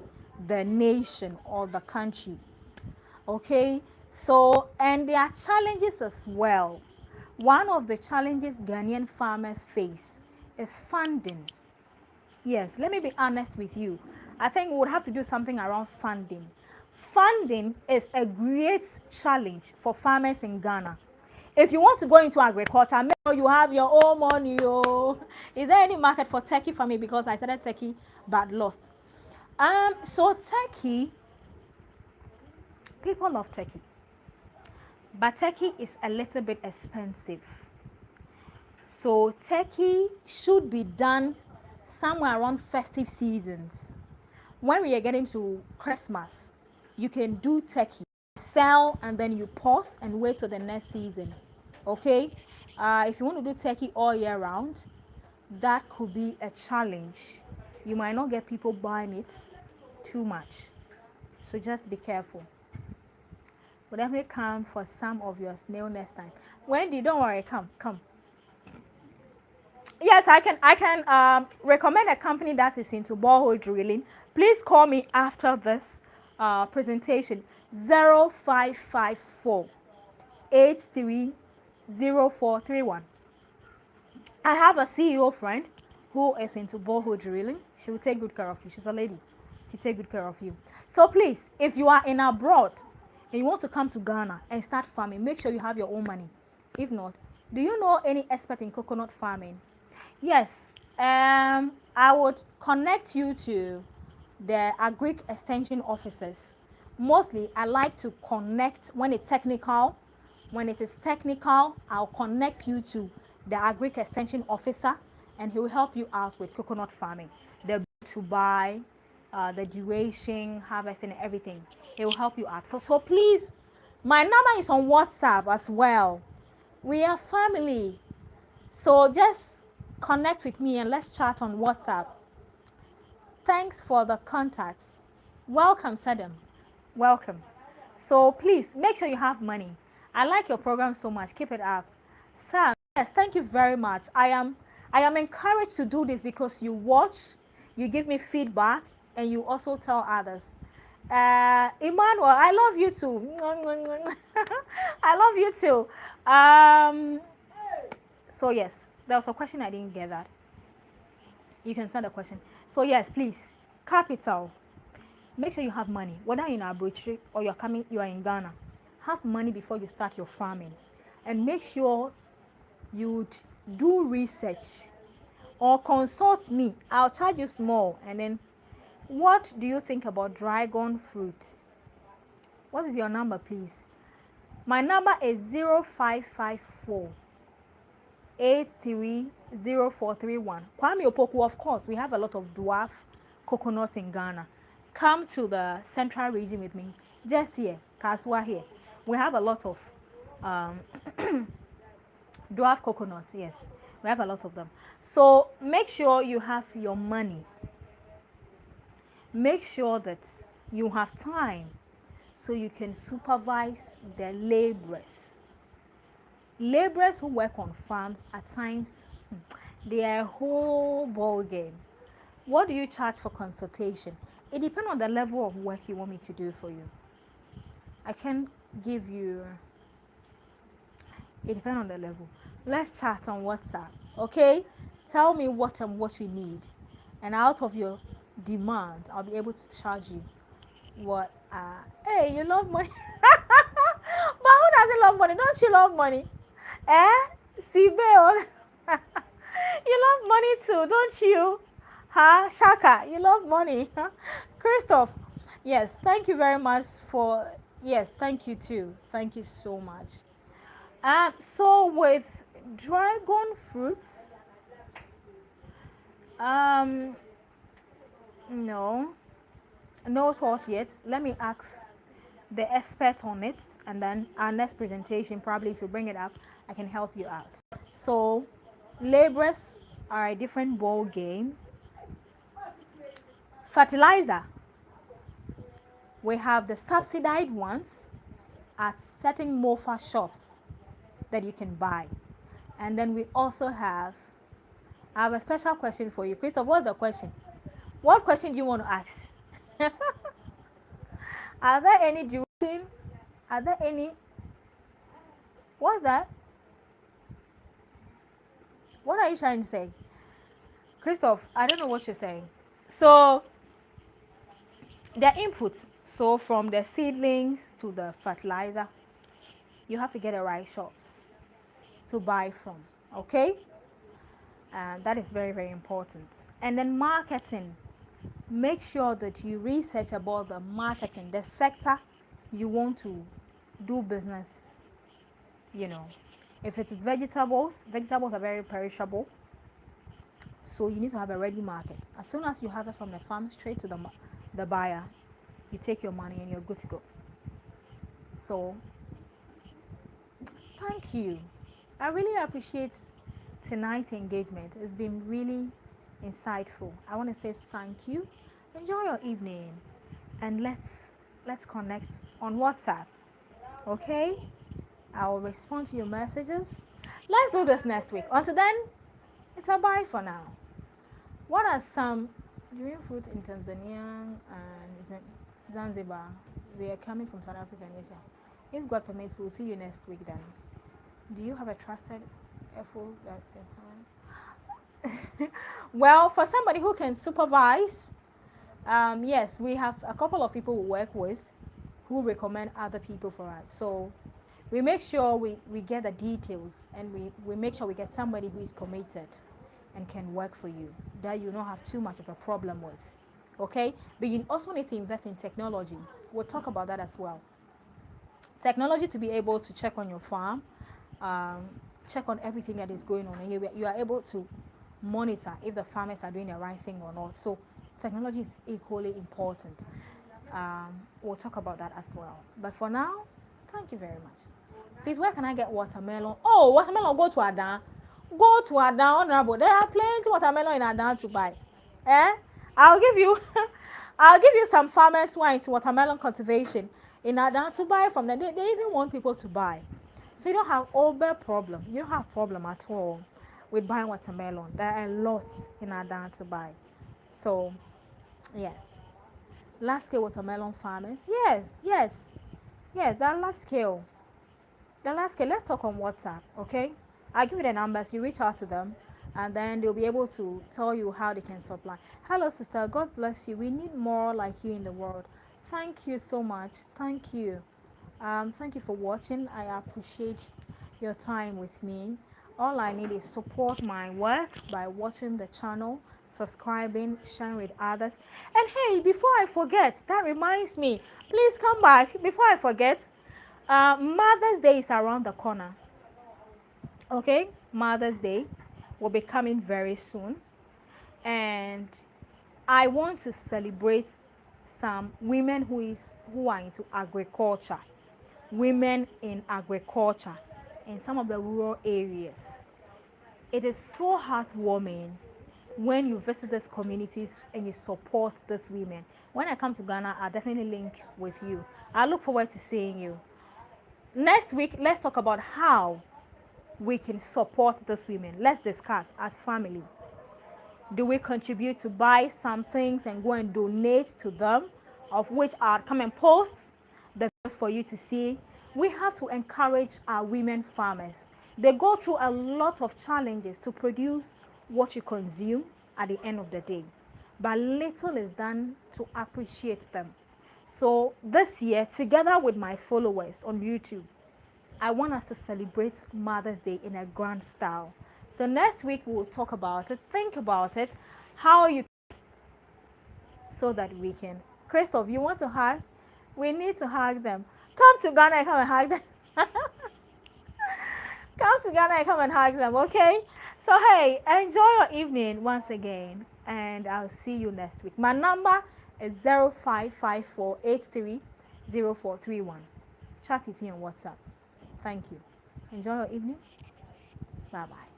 the nation or the country. Okay, so and there are challenges as well. One of the challenges Ghanaian farmers face is funding. Yes, let me be honest with you. I think we would have to do something around funding. Funding is a great challenge for farmers in Ghana. If you want to go into agriculture, make sure you have your own money. Oh. Is there any market for turkey for me? Because I started turkey but lost. So turkey, people love turkey. But turkey is a little bit expensive. So turkey should be done somewhere around festive seasons. When we are getting to Christmas, you can do turkey, sell, and then you pause and wait till the next season. Okay? If you want to do turkey all year round, that could be a challenge. You might not get people buying it too much. So just be careful. But definitely come for some of your snail next time. Wendy, don't worry, come. Yes, I can recommend a company that is into borehole drilling. Please call me after this presentation. 0554 830431. I have a CEO friend who is into borehole drilling. She will take good care of you. She's a lady. She'll take good care of you. So please, if you are in abroad and you want to come to Ghana and start farming, make sure you have your own money. If not, do you know any expert in coconut farming? Yes, I would connect you to the agric extension officers. Mostly, I like to connect when it's technical. When it is technical, I'll connect you to the agric extension officer, and he will help you out with coconut farming. The to buy, the duration, harvesting, and everything. He will help you out. So please, my number is on WhatsApp as well. We are family. So just connect with me and let's chat on WhatsApp. Thanks for the contacts. Welcome, Sadam. Welcome. So please make sure you have money. I like your program so much. Keep it up. Sam, yes, thank you very much. I am encouraged to do this because you watch, you give me feedback, and you also tell others. Emmanuel, I love you too. I love you too. So yes, there was a question I didn't get that. You can send a question. So yes, please, capital. Make sure you have money, whether you're in Abuchi or you are in Ghana. Have money before you start your farming, and make sure you do research or consult me. I'll charge you small. And then, what do you think about dragon fruit? What is your number, please? My number is 0554 830431. Kwame Opoku, of course, we have a lot of dwarf coconuts in Ghana. Come to the central region with me. Just here, Kaswa here. We have a lot of dwarf coconuts, yes. We have a lot of them. So make sure you have your money. Make sure that you have time so you can supervise the laborers. Laborers who work on farms at times, they are a whole ball game. What do you charge for consultation? It depends on the level of work you want me to do for you. I can give you, it depends on the level. Let's chat on WhatsApp, okay? Tell me what you need, and out of your demand, I'll be able to charge you what. Hey, you love money. But who doesn't love money? Don't you love money? Sibe, you love money too, don't you? Huh? Shaka, you love money. Huh? Christoph, yes, thank you very much for, yes, thank you too. Thank you so much. So with dragon fruits, no thought yet. Let me ask the expert on it, and then our next presentation, probably if you bring it up, I can help you out. So laborers are a different ball game. Fertilizer, we have the subsidized ones at certain MOFA shops that you can buy. And then we also have, I have a special question for you. Christoph, what's the question? What question do you want to ask? Are there any duration? Are there any? What's that? What are you trying to say? Christoph, I don't know what you're saying. So, the inputs, so from the seedlings to the fertilizer, you have to get the right shops to buy from, okay? That is very, very important. And then marketing. Make sure that you research about the marketing, the sector you want to do business. You know, if it is vegetables are very perishable. So you need to have a ready market. As soon as you have it from the farm straight to the buyer, you take your money and you're good to go. So, thank you. I really appreciate tonight's engagement. It's been really insightful. I want to say thank you. Enjoy your evening, and let's connect on WhatsApp. Okay? I will respond to your messages. Let's do this next week. Until then, it's a bye for now. What are some green fruit in Tanzania and Zanzibar? They are coming from South Africa and Asia. If God permits, we'll see you next week then. Do you have a trusted FO that can sign? Well, for somebody who can supervise, yes, we have a couple of people we work with who recommend other people for us. So we make sure we get the details, and we make sure we get somebody who is committed and can work for you, that you don't have too much of a problem with. Okay? But you also need to invest in technology. We'll talk about that as well. Technology to be able to check on your farm, um, check on everything that is going on, and you are able to monitor if the farmers are doing the right thing or not. So technology is equally important. We'll talk about that as well. But for now, thank you very much. Please, where can I get watermelon? Oh, watermelon, go to Adan. Go to Adan, honorable. There are plenty watermelon in Adan to buy. Eh? I'll give you I'll give you some farmers who are into watermelon cultivation in Adan to buy from them. They even want people to buy. So you don't have over problem. You don't have problem at all with buying watermelon. There are lots in Adan to buy. So yes. Large scale watermelon farmers. Yes, that large scale. The last case, let's talk on WhatsApp, okay? I'll give you the numbers, you reach out to them, and then they'll be able to tell you how they can supply. Hello, sister, God bless you. We need more like you in the world. Thank you so much. Thank you. Thank you for watching. I appreciate your time with me. All I need is support my work by watching the channel, subscribing, sharing with others. And hey, before I forget, that reminds me, please come back. Before I forget, Mother's Day is around the corner. Okay, Mother's Day will be coming very soon, and I want to celebrate some women who are into agriculture, women in agriculture in some of the rural areas. It is so heartwarming when you visit these communities and you support these women. When I come to Ghana, I'll definitely link with you. I look forward to seeing you. Next week, let's talk about how we can support these women. Let's discuss as family. Do we contribute to buy some things and go and donate to them, of which I'll come and post the videos for you to see? We have to encourage our women farmers. They go through a lot of challenges to produce what you consume at the end of the day. But little is done to appreciate them. So this year, together with my followers on YouTube, I want us to celebrate Mother's Day in a grand style. So next week we'll talk about it, think about it, how you, so that we can. Christoph, you want to hug? We need to hug them. Come to Ghana and come and hug them. Come to Ghana and come and hug them, okay? So hey, enjoy your evening once again, and I'll see you next week. My number is 0554830431. Chat with me on WhatsApp. Thank you. Enjoy your evening. Bye-bye.